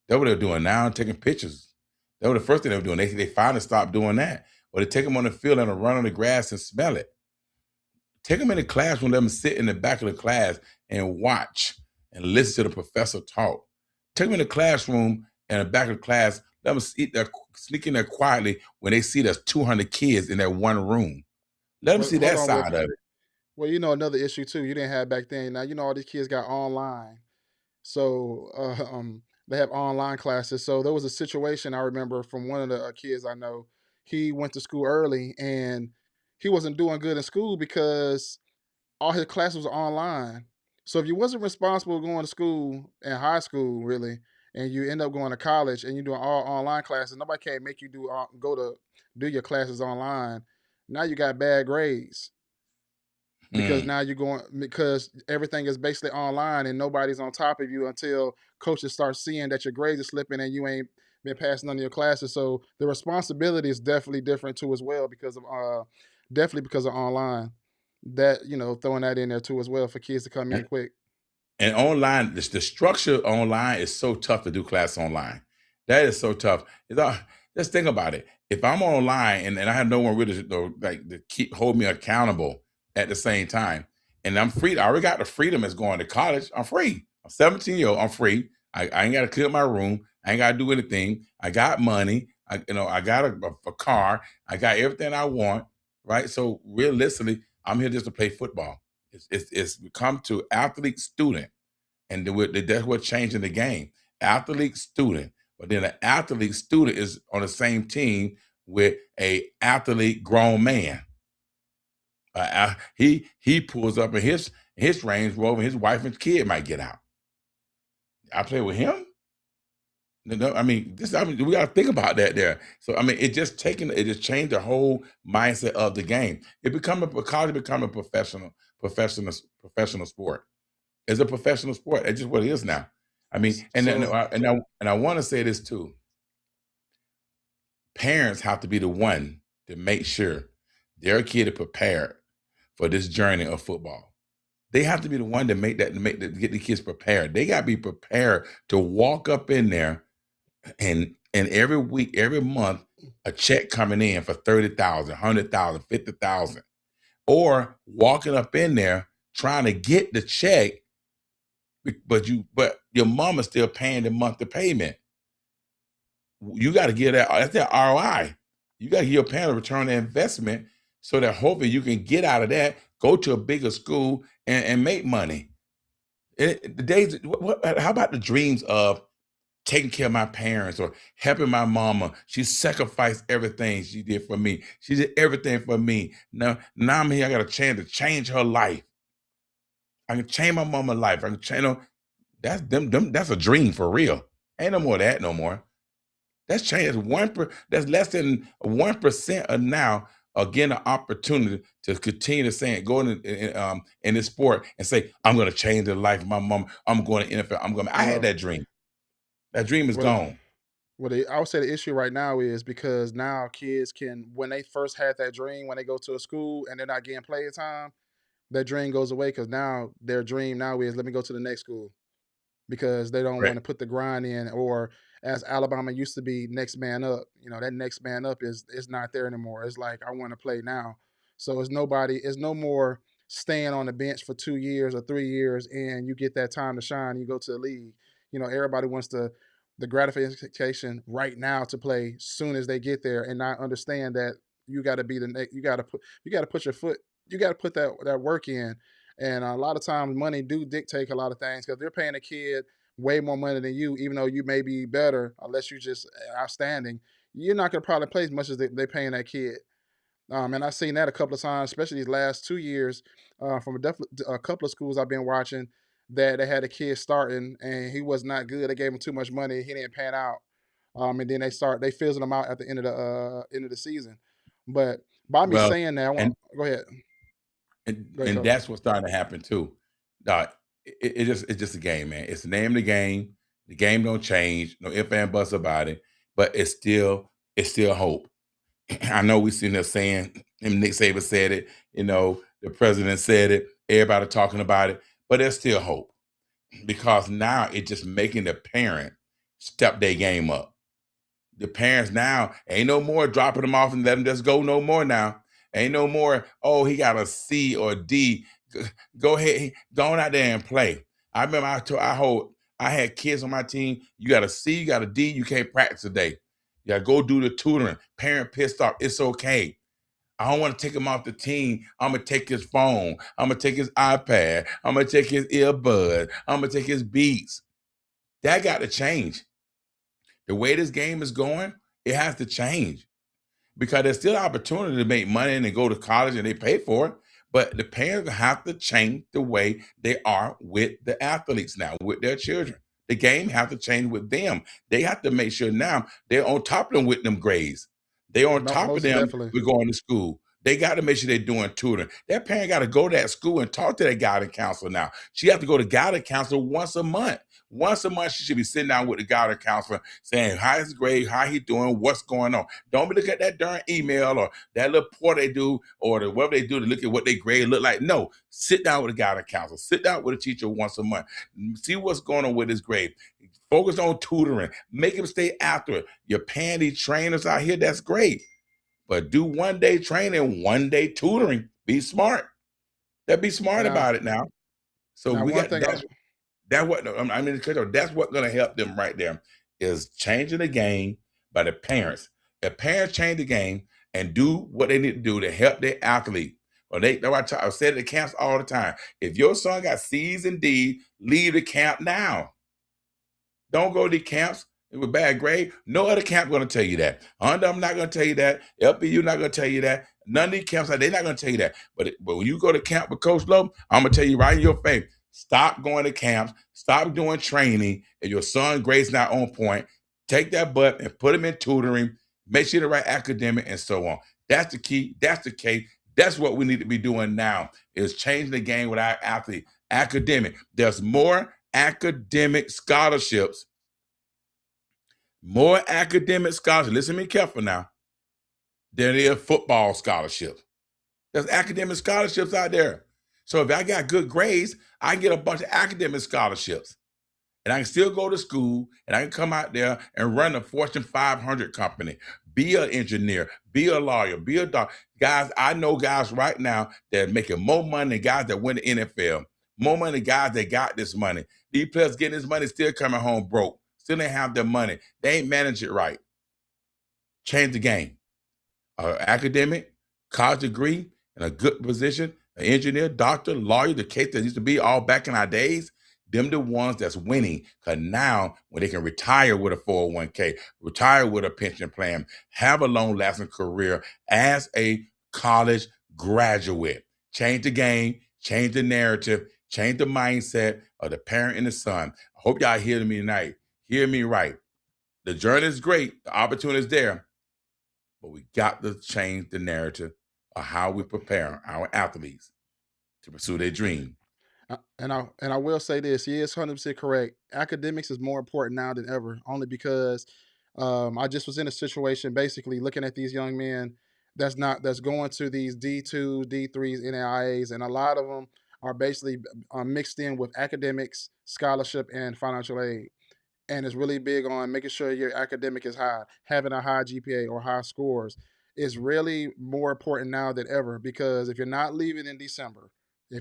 That's what they're doing now, taking pictures. That was the first thing they were doing. They finally stopped doing that. Or they take them on the field and run on the grass and smell it. Take them in the classroom, let them sit in the back of the class and watch and listen to the professor talk. Take them in the classroom and the back of the class, let them sneak in there quietly when they see there's 200 kids in that one room. Let them Well, see hold that on. side of it. Well, another issue too. You didn't have back then. Now all these kids got online, so they have online classes. So there was a situation I remember from one of the kids I know. He went to school early and he wasn't doing good in school because all his classes were online. So if you wasn't responsible going to school in high school, really, and you end up going to college and you're doing all online classes, nobody can make you do your classes online. Now you got bad grades because Mm. now you're going because everything is basically online and nobody's on top of you until coaches start seeing that your grades are slipping and you ain't been passing none of your classes. So the responsibility is definitely different too as well because of definitely because of online. That throwing that in there too as well for kids to come in And, quick. and online, the structure online is so tough to do class online. That is so tough. Just think about it. If I'm online and I have no one really like to keep hold me accountable at the same time, and I'm free, I already got the freedom as going to college. I'm free. I'm 17-year-old. I'm free. I ain't got to clear my room. I ain't got to do anything. I got money. I got a car. I got everything I want. Right. So realistically, I'm here just to play football. It's come to athlete student, and that's what's changing the game. Athlete student, but then an athlete student is on the same team with a athlete grown man. He pulls up in his Range Rover, his wife and kid might get out. I play with him. No, I mean, we got to think about that there. So, I mean, it just changed the whole mindset of the game. College become a professional sport. It's a professional sport. It's just what it is now. I mean, So and I want to say this too. Parents have to be the one to make sure their kid is prepared for this journey of football. They have to be the one to get the kids prepared. They got to be prepared to walk up in there and every week, every month, a check coming in for 30,000, 100,000, 50,000, or walking up in there trying to get the check, but your mama's still paying the monthly payment. You got to get that's that ROI. You got to give your parents a return on investment so that hopefully you can get out of that, go to a bigger school, and make money. How about the dreams of taking care of my parents or helping my mama? She sacrificed everything she did for me. She did everything for me. Now I'm here. I got a chance to change her life. I can change my mama's life. I can change her. That's them. That's a dream for real. Ain't no more of that no more. That's changed. That's less than 1% of now are getting an opportunity to continue to say it, go in this sport and say, I'm going to change the life of my mom. I'm going to NFL. I had well, that dream. That dream is well, gone. I would say the issue right now is because now kids can, when they first had that dream, when they go to a school and they're not getting play time, that dream goes away because now their dream now is let me go to the next school because they don't want Right. to put the grind in, or as Alabama used to be, next man up. That next man up is not there anymore. It's like I want to play now. So it's no more staying on the bench for 2 years or 3 years and you get that time to shine and you go to the league. Everybody wants the gratification right now to play soon as they get there and not understand that you got to be the next. You got to put your foot. You got to put that work in. And a lot of times, money do dictate a lot of things because they're paying a kid way more money than you, even though you may be better, unless you're just outstanding. You're not going to probably play as much as they're paying that kid. And I've seen that a couple of times, especially these last 2 years, from a couple of schools I've been watching that they had a kid starting and he was not good. They gave him too much money. He didn't pan out. And then they fizzled him out at the end of the season. But by me Well, saying that, I want and go ahead. Go ahead, and coach. that's what's starting to happen too. Uh, it's just a game, man. It's the name of the game. The game don't change. No if and buts about it. But it's still hope. I know we sitting there saying, and Nick Saban said it, the president said it, everybody talking about it, but there's still hope because now it's just making the parent step their game up. The parents now ain't no more dropping them off and let them just go no more now. Ain't no more, oh, he got a C or a D. Go ahead, go on out there and play. I remember I had kids on my team. You got a C, you got a D, you can't practice today. You gotta go do the tutoring. Parent pissed off. It's okay. I don't want to take him off the team. I'm gonna take his phone. I'm gonna take his iPad. I'm gonna take his earbud. I'm gonna take his beats. That got to change. The way this game is going, it has to change because there's still opportunity to make money and go to college and they pay for it. But the parents have to change the way they are with the athletes now, with their children. The game have to change with them. They have to make sure now they're on top of them with them grades. They're on top of Most them definitely. with going to school. They got to make sure they're doing tutoring. That parent got to go to that school and talk to that guidance counselor now. She has to go to guidance counselor once a month. Once a month, she should be sitting down with the guidance counselor saying, how is his grade? How he doing? What's going on? Don't be looking at that darn email or that little report they do or whatever they do to look at what their grade look like. No, sit down with a guidance counselor. Sit down with a teacher once a month. See what's going on with his grade. Focus on tutoring. Make them stay after it. You're paying these trainers out here. That's great. But do 1 day training, 1 day tutoring. Be smart. Be smart Now, about it now. So now we one got thing I that what I mean. That's what's going to help them right there is changing the game by the parents. If parents change the game and do what they need to do to help their athlete, or I say at the camps all the time. If your son got C's and D's, leave the camp now. Don't go to camps with bad grade. No other camp going to tell you that. Honda, I'm not going to tell you that. LPU not going to tell you that. None of these camps, they're not going to tell you that. But when you go to camp with Coach Lowe, I'm going to tell you right in your face, stop going to camps. Stop doing training. If your son grades not on point, take that butt and put him in tutoring. Make sure the right academic and so on. That's the key. That's the case. That's what we need to be doing now is changing the game with our athlete. Academic. There's more academic scholarships, listen to me careful now, than there are football scholarships. There's academic scholarships out there. So if I got good grades, I can get a bunch of academic scholarships. And I can still go to school and I can come out there and run a Fortune 500 company, be an engineer, be a lawyer, be a doctor. Guys, I know guys right now that are making more money than guys that win the NFL, more money than guys that got this money. These players getting this money still coming home broke, still ain't have their money. They ain't manage it right. Change the game. Academic, college degree, in a good position, an engineer, doctor, lawyer, the case that used to be all back in our days, them the ones that's winning. Because now when they can retire with a 401k, retire with a pension plan, have a long-lasting career as a college graduate. Change the game, change the narrative, change the mindset of the parent and the son. I hope y'all hear me tonight. Hear me right. The journey is great. The opportunity is there. But we got to change the narrative of how we prepare our athletes to pursue their dream. and I will say this. He is 100% correct. Academics is more important now than ever, only because I just was in a situation basically looking at these young men that's going to these D2, D3s, NAIAs, and a lot of them are basically mixed in with academics, scholarship, and financial aid, and is really big on making sure your academic is high. Having a high GPA or high scores is really more important now than ever, because if you're not leaving in December, the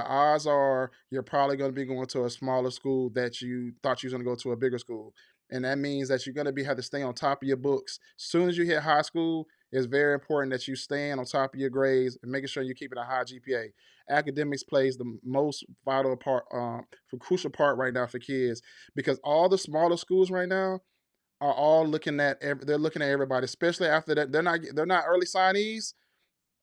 odds are you're probably going to be going to a smaller school that you thought you was going to go to a bigger school. And that means that you're going to have to stay on top of your books. As soon as you hit high school, it's very important that you staying on top of your grades and making sure you're keeping a high GPA. Academics plays the most vital part, for crucial part right now for kids, because all the smaller schools right now are all they're looking at everybody, especially after that they're not early signees.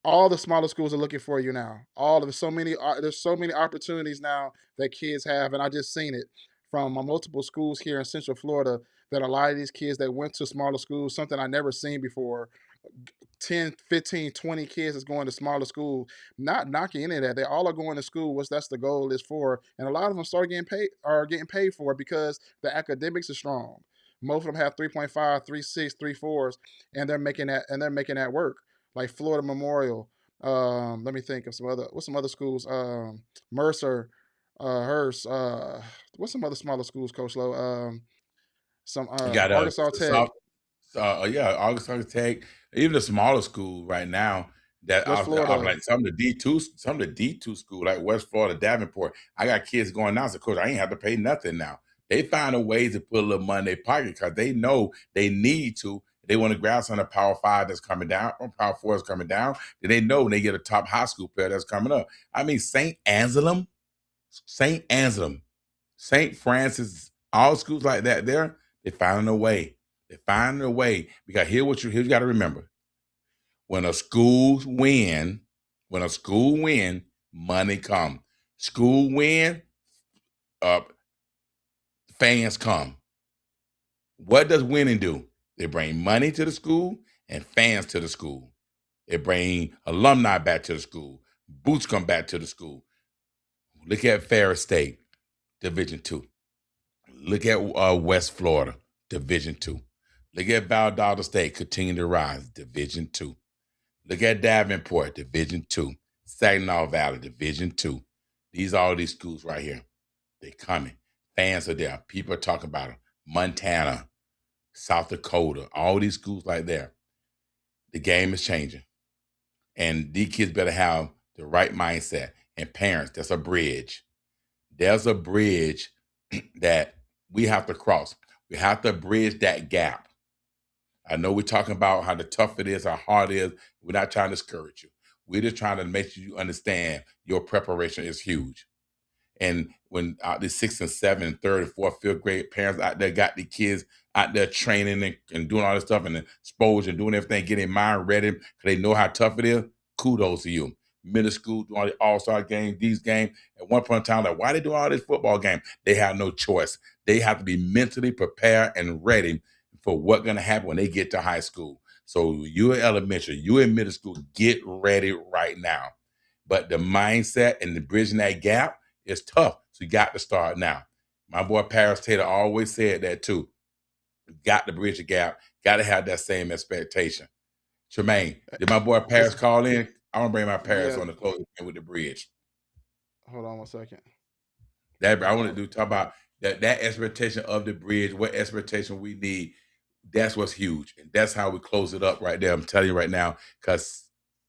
All the smaller schools are looking for you now. All of so many there's so many opportunities now that kids have, and I just seen it from multiple schools here in Central Florida, that a lot of these kids that went to smaller schools, something I never seen before, 10, 15, 20 kids is going to smaller school. Not knocking any of that. They all are going to school, which that's the goal is for. And a lot of them getting paid for it because the academics are strong. Most of them have 3.5, 3.6, 3.4s, and they're making that work. Like Florida Memorial. Let me think of some other schools. Mercer, Hearst, what's some other smaller schools, Coach Lowe? Some You got Arkansas Tech, yeah, August Tech, even the smaller school right now that West are Florida. like some of the D2 school like West Florida, Davenport. I got kids going now, so coach, I ain't have to pay nothing now. They find a ways to put a little money in their pocket because they know they need to. They want to grab some of the Power Five that's coming down, or Power Four is coming down. Then they know when they get a top high school player that's coming up. I mean, St. Anselm, St. Francis, all schools like that there, they finding a way. They finding a way. Because here you got to remember. When a school win, money come. School win, uh, fans come. What does winning do? They bring money to the school and fans to the school. They bring alumni back to the school. Boots come back to the school. Look at Ferris State, Division Two. Look at West Florida, Division Two. Look at Valdosta State, continue to rise, Division Two. Look at Davenport, Division Two. Saginaw Valley, Division Two. These are all these schools right here. They coming. Fans are there. People are talking about them. Montana, South Dakota, all these schools like there. The game is changing. And these kids better have the right mindset. And parents, that's a bridge. There's a bridge that we have to cross. We have to bridge that gap. I know we're talking about how tough it is, how hard it is. We're not trying to discourage you. We're just trying to make sure you understand your preparation is huge. And when out the 6th and 7th and 3rd and 4th, 5th grade parents out there got the kids out there training and doing all this stuff and exposure and doing everything, getting their mind ready because they know how tough it is, kudos to you. Middle school, doing all the all-star games, these games. At one point in time, like, why they do all this football game? They have no choice. They have to be mentally prepared and ready for what's going to happen when they get to high school. So you're elementary, you're in middle school, get ready right now. But the mindset and the bridging that gap is tough. So you got to start now. My boy Paris Taylor always said that too. You got to bridge the gap, got to have that same expectation. Tremaine, did my boy Paris It's call in? I want to bring my Paris yeah. on the closing with the bridge. Hold on one second. That I want Oh, to do talk about that expectation of the bridge, what expectation we need. That's what's huge. And that's how we close it up right there. I'm telling you right now, because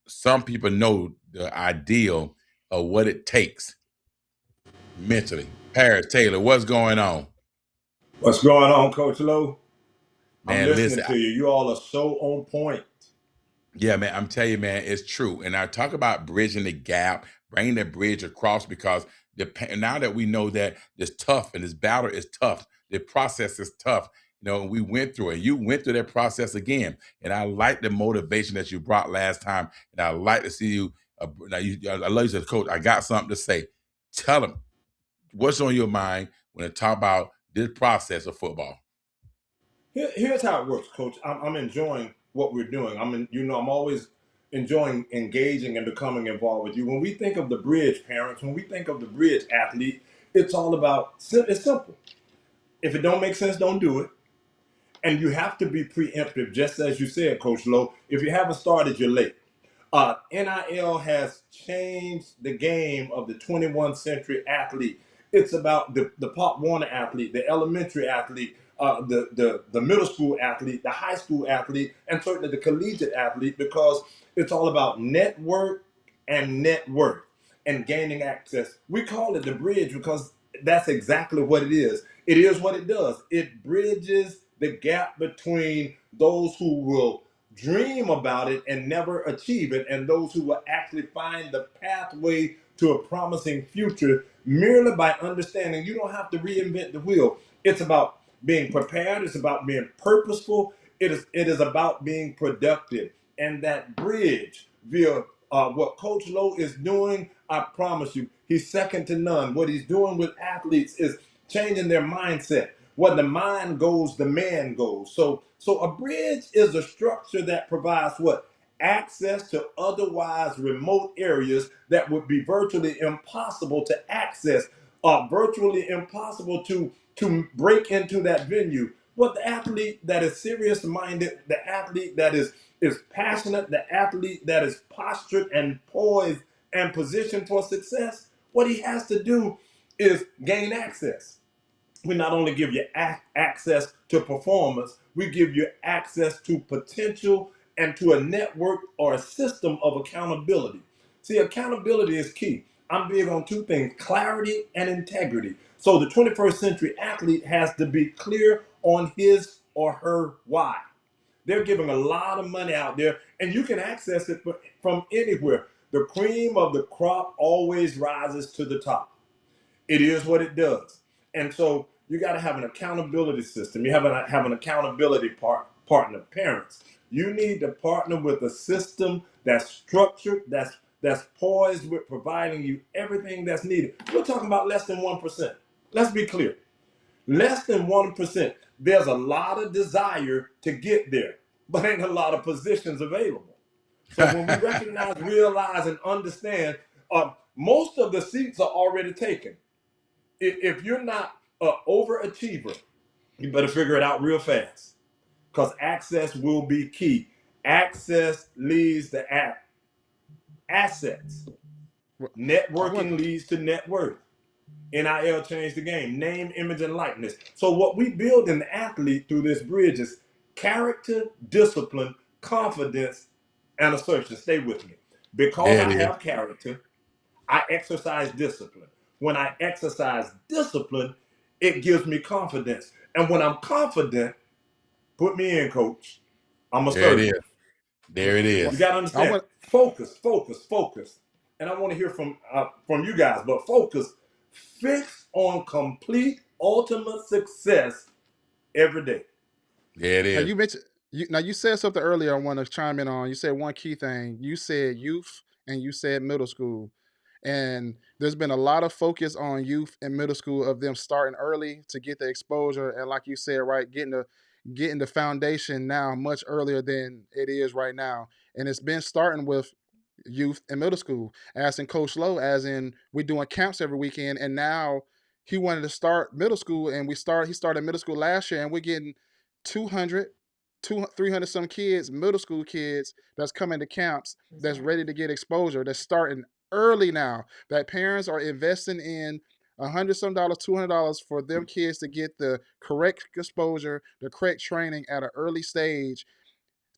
some people know the ideal of what it takes mentally. Paris Taylor, what's going on? What's going on, Coach Lowe? I'm Man, listening listen, to you. You all are so on point. yeah, man, I'm telling you, man, it's true. And I talk about bridging the gap, bringing the bridge across because now that we know that it's tough and this battle is tough, the process is tough. We went through it. You went through that process again. And I like the motivation that you brought last time. And I like to see you. I love you as a coach. I got something to say. Tell them what's on your mind when they talk about this process of football. Here's how it works, Coach. I'm enjoying what we're doing. I'm always enjoying engaging and becoming involved with you. When we think of the bridge parents, when we think of the bridge athlete, it's all about, it's simple. If it don't make sense, don't do it. And you have to be preemptive, just as you said, Coach Lowe. If you haven't started, you're late. NIL has changed the game of the 21st century athlete. It's about the Pop Warner athlete, the elementary athlete, the middle school athlete, the high school athlete, and certainly the collegiate athlete, because it's all about network and net worth and gaining access. We call it the bridge because that's exactly what it is. It is what it does. It bridges the gap between those who will dream about it and never achieve it, and those who will actually find the pathway to a promising future merely by understanding you don't have to reinvent the wheel. It's about being prepared, it's about being purposeful, it is about being productive. And that bridge via what Coach Lowe is doing, I promise you, he's second to none. What he's doing with athletes is changing their mindset. Where the mind goes, the man goes. So a bridge is a structure that provides what? Access to otherwise remote areas that would be virtually impossible to access, virtually impossible to break into that venue. What the athlete that is serious minded, the athlete that is passionate, the athlete that is postured and poised and positioned for success, what he has to do is gain access. We not only give you access to performance, we give you access to potential and to a network or a system of accountability. See, accountability is key. I'm big on two things: clarity and integrity. So the 21st century athlete has to be clear on his or her why. They're giving a lot of money out there, and you can access it from anywhere. The cream of the crop always rises to the top. It is what it does. And so you got to have an accountability system. You have an accountability partner, parents. You need to partner with a system that's structured, that's poised with providing you everything that's needed. We're talking about less than 1%. Let's be clear. Less than 1%. There's a lot of desire to get there, but ain't a lot of positions available. So when we recognize, realize, and understand, most of the seats are already taken. If you're not an overachiever, you better figure it out real fast, because access will be key. Access leads to assets. well, I want Networking leads to net worth. NIL changed the game. Name, image, and likeness. So what we build in the athlete through this bridge is character, discipline, confidence, and assertion. Stay with me. Because There I it is. have character, I exercise discipline. When I exercise discipline, it gives me confidence. And when I'm confident, put me in, coach, I'm There it is. assertive. There it You is. got to I understand, want focus, focus, focus. And I want to hear from you guys, but focus, fix on complete, ultimate success every day. There it now is. you mentioned you said something earlier I want to chime in on. You said one key thing. You said youth and you said middle school. And there's been a lot of focus on youth and middle school of them starting early to get the exposure and like you said, right, getting the foundation now much earlier than it is right now. And it's been starting with youth and middle school, as in Coach Lowe, as in we're doing camps every weekend. And now he wanted to start middle school, and he started middle school last year, and we're getting 200, 300 some kids, middle school kids that's coming to camps that's ready to get exposure, that's starting early now, that parents are investing in $100 some, $200 for them kids to get the correct exposure, the correct training at an early stage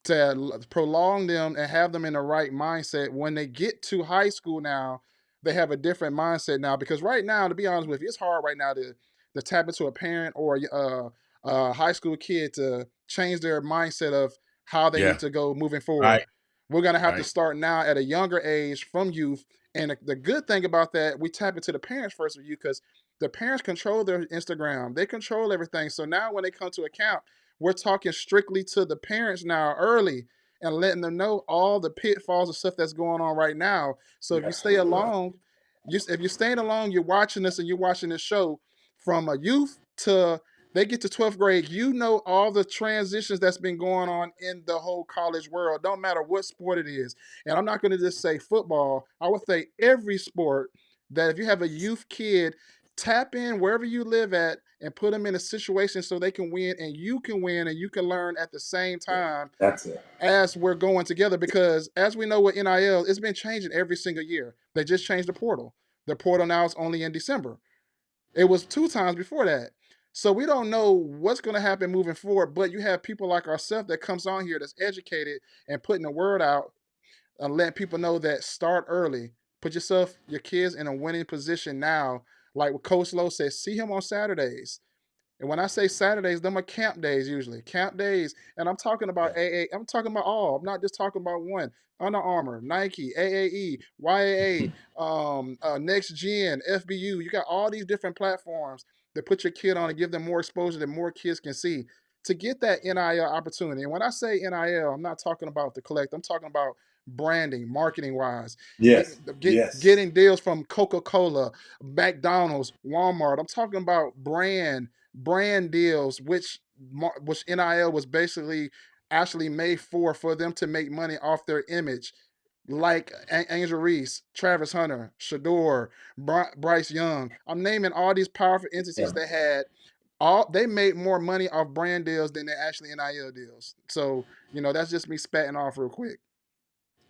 to prolong them and have them in the right mindset when they get to high school. Now they have a different mindset now, because right now, to be honest with you, it's hard right now to tap into a parent or a high school kid to change their mindset of how they Yeah. need to go moving Right. forward. We're going to have to Right. start now at a younger age from youth. And the good thing about that, we tap into the parents first with you, because the parents control their Instagram, they control everything. So now when they come to account, we're talking strictly to the parents now early and letting them know all the pitfalls and stuff that's going on right now. So if you That's stay correct. along, if you're staying along, you're watching this and you're watching this show from a youth to they get to 12th grade, you know all the transitions that's been going on in the whole college world. Don't matter what sport it is. And I'm not going to just say football. I would say every sport, that if you have a youth kid, tap in wherever you live at and put them in a situation so they can win and you can win and you can learn at the same time That's it. as we're going together. Because as we know with NIL, it's been changing every single year. They just changed the portal. The portal now is only in December. It was 2 times before that. So we don't know what's going to happen moving forward, but you have people like ourselves that comes on here that's educated and putting the word out and letting people know that start early. Put your kids in a winning position now. Like what Coach Lowe says, see him on Saturdays. And when I say Saturdays, them are camp days usually. Camp days. And I'm talking about Yeah. AA. I'm talking about all. I'm not just talking about one. Under Armour, Nike, AAE, YAA, Next Gen, FBU. You got all these different platforms that put your kid on and give them more exposure that more kids can see to get that NIL opportunity. And when I say NIL, I'm not talking about the collect. I'm talking about branding, marketing wise, Yes. Yes. getting deals from Coca-Cola, McDonald's, Walmart. I'm talking about brand deals, which NIL was basically actually made for them to make money off their image, like Angel Reese, Travis Hunter, Shador, Bryce Young. I'm naming all these powerful Yeah. entities that had all they made more money off brand deals than they actually NIL deals. So that's just me spatting off real quick.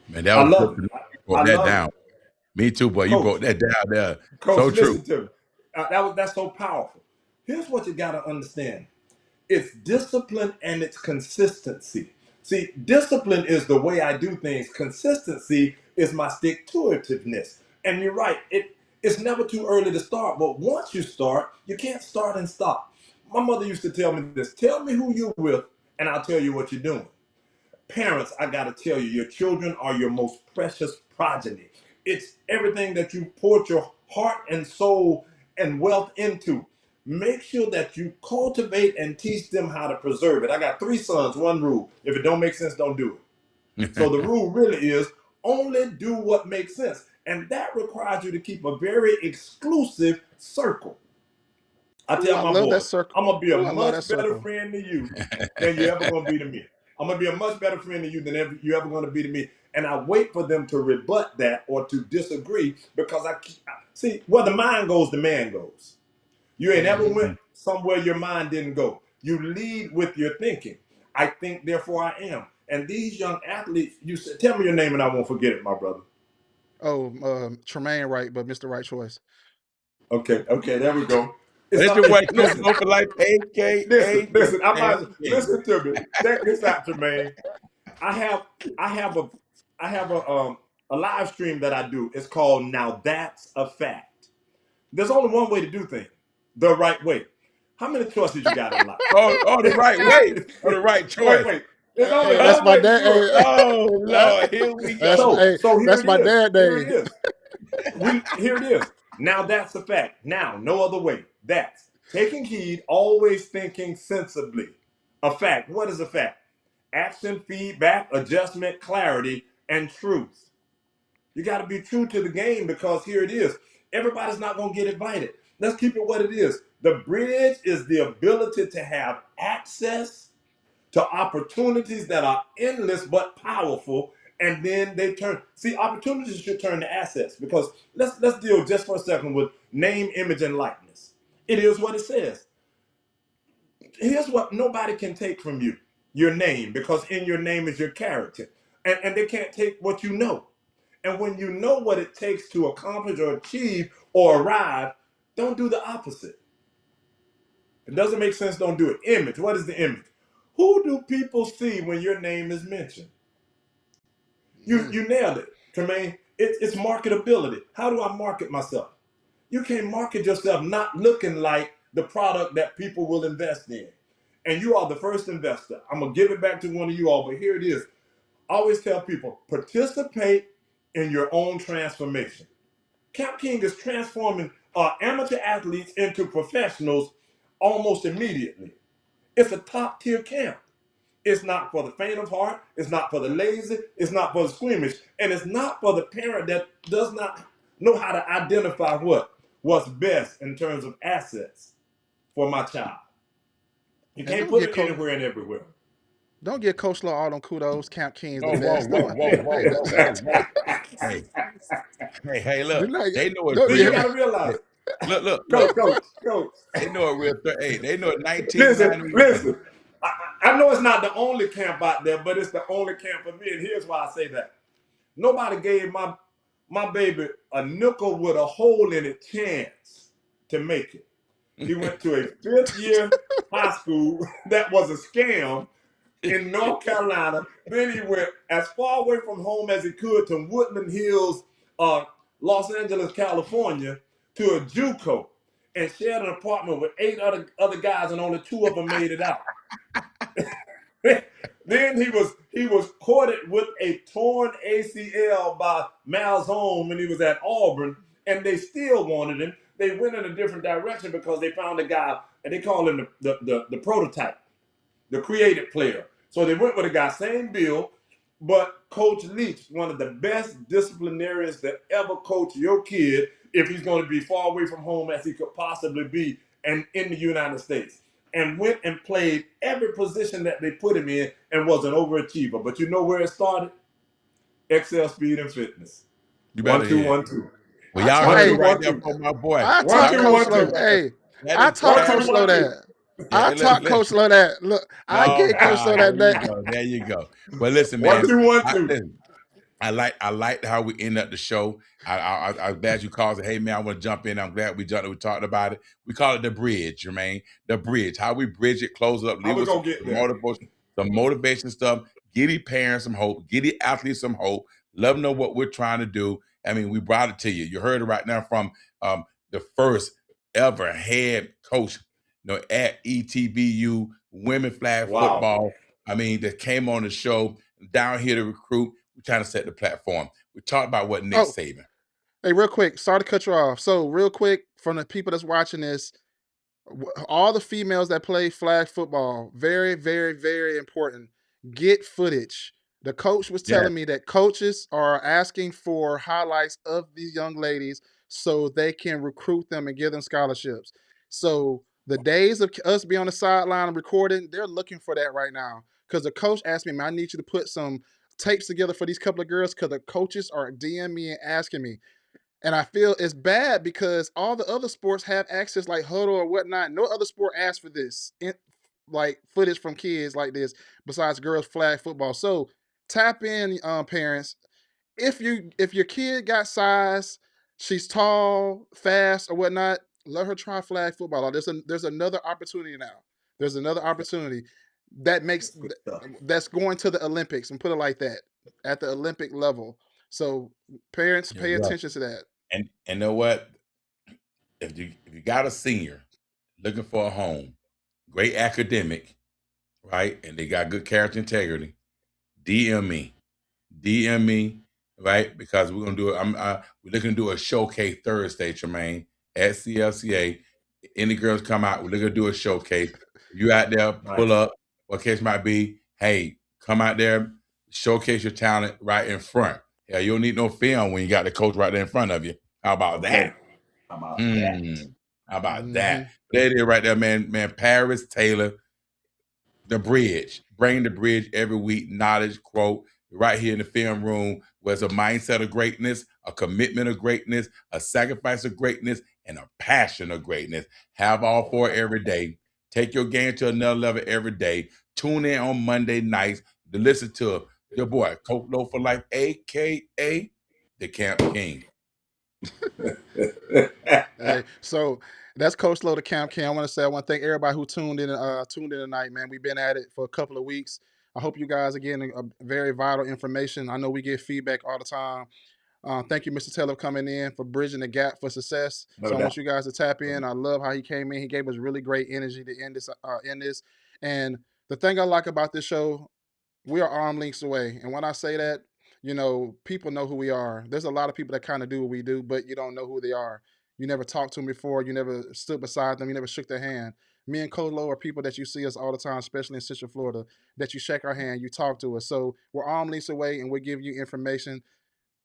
Man, that I was good. love You it. I broke that love it. down. Me too, boy. You Coach, broke that down there. Coach, So true. listen to me. That's so powerful. Here's what you got to understand. It's discipline and it's consistency. See, discipline is the way I do things. Consistency is my stick to itiveness. And you're right, it's never too early to start, but once you start, you can't start and stop. My mother used to tell me this: tell me who you're with, and I'll tell you what you're doing. Parents, I got to tell you, your children are your most precious progeny. It's everything that you poured your heart and soul and wealth into. Make sure that you cultivate and teach them how to preserve it. I got 3 sons, one rule. If it don't make sense, don't do it. So the rule really is only do what makes sense. And that requires you to keep a very exclusive circle. I Ooh, tell I my love that boys, circle. I'm gonna be a Ooh, I love that much better circle. friend to you than you ever gonna be to me. I'm gonna be a much better friend to you than you ever gonna be to me. And I wait for them to rebut that or to disagree, because see, where the mind goes, the man goes. You ain't ever Hmm. went somewhere your mind didn't go. You lead with your thinking. I think, therefore I am. And these young athletes, you said, tell me your name and I won't forget it, my brother. Oh, Tremaine Wright, but Mr. Right choice. Okay, there we go. Well, it's your boy Coach Listen, Go for Life, aka listen. the I might champion. listen to me. Check this out, Jermaine. I have I have a I have a live stream that I do. It's called Now That's a Fact. There's only one way to do things, the right way. How many choices you got in life? Oh, the right way, or the right wait, choice. wait. There's only That's one my way to dad. do it. Oh Hey, Lord, here we that's go. So here that's it my is. dad Here it day. is. Here it is. Now that's a fact. Now, no other way. That's taking heed, always thinking sensibly. A fact. What is a fact? Action, feedback, adjustment, clarity, and truth. You got to be true to the game because here it is. Everybody's not going to get invited. Let's keep it what it is. The bridge is the ability to have access to opportunities that are endless but powerful, and then they turn. See, opportunities should turn to assets because let's deal just for a second with name, image, and likeness. It is what it says. Here's what nobody can take from you: your name, because in your name is your character, and they can't take what you know. And when you know what it takes to accomplish or achieve or arrive, don't do the opposite. It doesn't make sense, don't do it. Image. What is the image? Who do people see when your name is mentioned? Mm. You nailed it, Tremaine. It's marketability. How do I market myself? You can't market yourself not looking like the product that people will invest in. And you are the first investor. I'm gonna give it back to one of you all, but here it is. I always tell people, participate in your own transformation. Camp King is transforming amateur athletes into professionals almost immediately. It's a top tier camp. It's not for the faint of heart. It's not for the lazy. It's not for the squeamish. And it's not for the parent that does not know how to identify what's best in terms of assets for my child. You And can't put it anywhere and everywhere. don't give Coach Law all them kudos. Camp King is the Oh, whoa, best. whoa, Don't. whoa, whoa, Hey, whoa, whoa, whoa. Hey, hey, do look, not. they know it's Don't See, you real. got give. to realize, Hey, look. coach. They know it real. Hey, they know it Listen, 1991. listen. I know it's not the only camp out there, but it's the only camp for me. And here's why I say that. Nobody gave my baby a nickel with a hole in it chance to make it. He went to a fifth year high school that was a scam in North Carolina. Then he went as far away from home as he could to Woodland Hills, Los Angeles, California, to a JUCO, and shared an apartment with eight other guys, and only two of them made it out. Then he was courted with a torn ACL by Malzone when he was at Auburn, and they still wanted him. They went in a different direction because they found a guy, and they call him the prototype, the creative player. So they went with a guy, same bill, but Coach Leach, one of the best disciplinarians that ever coach your kid, if he's going to be far away from home as he could possibly be, and in the United States, and went and played every position that they put him in and was an overachiever. But you know where it started? Excel Speed and Fitness. You One, better two, hear. 1, 2. Well, I y'all talk. heard it One, two, Hey, right one, there two. from my boy. I One, taught two, Y'all Coach one, heard it Low. two. right there. Hey, That I is taught One, that. two, Coach Low one, two. that. Yeah, I taught listen. Coach Low that. Look, I gave Coach Low There that you day. go. There you go. Well, listen, One, man. two, one, I, two. listen, I liked how we end up the show. I'm glad you called it. Hey man, I want to jump in. I'm glad we jumped. We talked about it. We call it the bridge, Jermaine. The bridge. How we bridge it, close it up, How leave we with gonna get there? some motivation stuff. Give the parents some hope. Give the athletes some hope. Let them know what we're trying to do. I mean, we brought it to you. You heard it right now from the first ever head coach, at ETBU women flag Wow. football. I mean, that came on the show down here to recruit. We're trying to set the platform. We talked about what Nick Oh, Saban. hey, real quick. Sorry to cut you off. So, real quick, from the people that's watching this, all the females that play flag football, very, very, very important. Get footage. The coach was Yeah. telling me that coaches are asking for highlights of these young ladies so they can recruit them and give them scholarships. So the days of us being on the sideline and recording, they're looking for that right now. Because the coach asked me, man, I need you to put some tapes together for these couple of girls because the coaches are DMing me and asking me. And I feel it's bad because all the other sports have access like Huddle or whatnot. No other sport asks for this, like footage from kids like this, besides girls flag football. So tap in, parents. If your kid got size, she's tall, fast, or whatnot. Let her try flag football. There's another opportunity now. There's another opportunity that makes That's good stuff. that's going to the Olympics and put it like that at the Olympic level. So parents, You're pay right. attention to that. And know what? If you got a senior looking for a home, great academic, right, and they got good character integrity, DM me. DM me, right? Because we're gonna do it. We're looking to do a showcase Thursday, Tremaine, at CLCA. Any girls come out, we're looking to do a showcase. If you out there, pull Nice. up, what case might be, hey, come out there, showcase your talent right in front. Yeah, you don't need no film when you got the coach right there in front of you. How about that? Okay. How about that? Hmm. How about Hmm. that? There it is right there, man. Man, Paris Taylor, the bridge. Bring the bridge every week. Knowledge, quote, right here in the film room, where it's a mindset of greatness, a commitment of greatness, a sacrifice of greatness, and a passion of greatness. Have all four every day. Take your game to another level every day. Tune in on Monday nights to listen to your boy, Coach Low for Life, aka the Camp King. Hey, so that's Coach Low, the Camp King. I want to thank everybody who tuned in tonight, man. We've been at it for a couple of weeks. I hope you guys are getting a very vital information. I know we get feedback all the time. Thank you, Mr. Taylor, for coming in for bridging the gap for success. No So I doubt. want you guys to tap in. I love how he came in. He gave us really great energy to end this. And the thing I like about this show, we are arm links away. And when I say that, people know who we are. There's a lot of people that kind of do what we do, but you don't know who they are. You never talked to them before. You never stood beside them. You never shook their hand. Me and Colo are people that you see us all the time, especially in Central Florida, that you shake our hand, you talk to us. So we're arm links away, and we're giving you information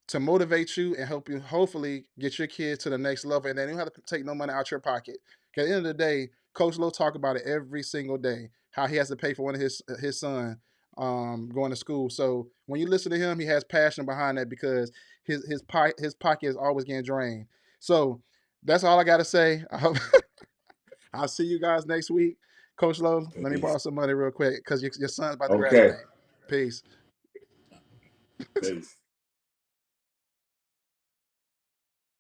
to motivate you and help you hopefully get your kids to the next level. And then you don't have to take no money out your pocket. 'Cause at the end of the day, Coach Lowe talk about it every single day, how he has to pay for one of his son going to school. So when you listen to him, he has passion behind that because his pocket is always getting drained. So that's all I got to say. I hope I'll see you guys next week. Coach Lowe, let me Peace. borrow some money real quick because your son's about to Okay. graduate. Peace. Peace.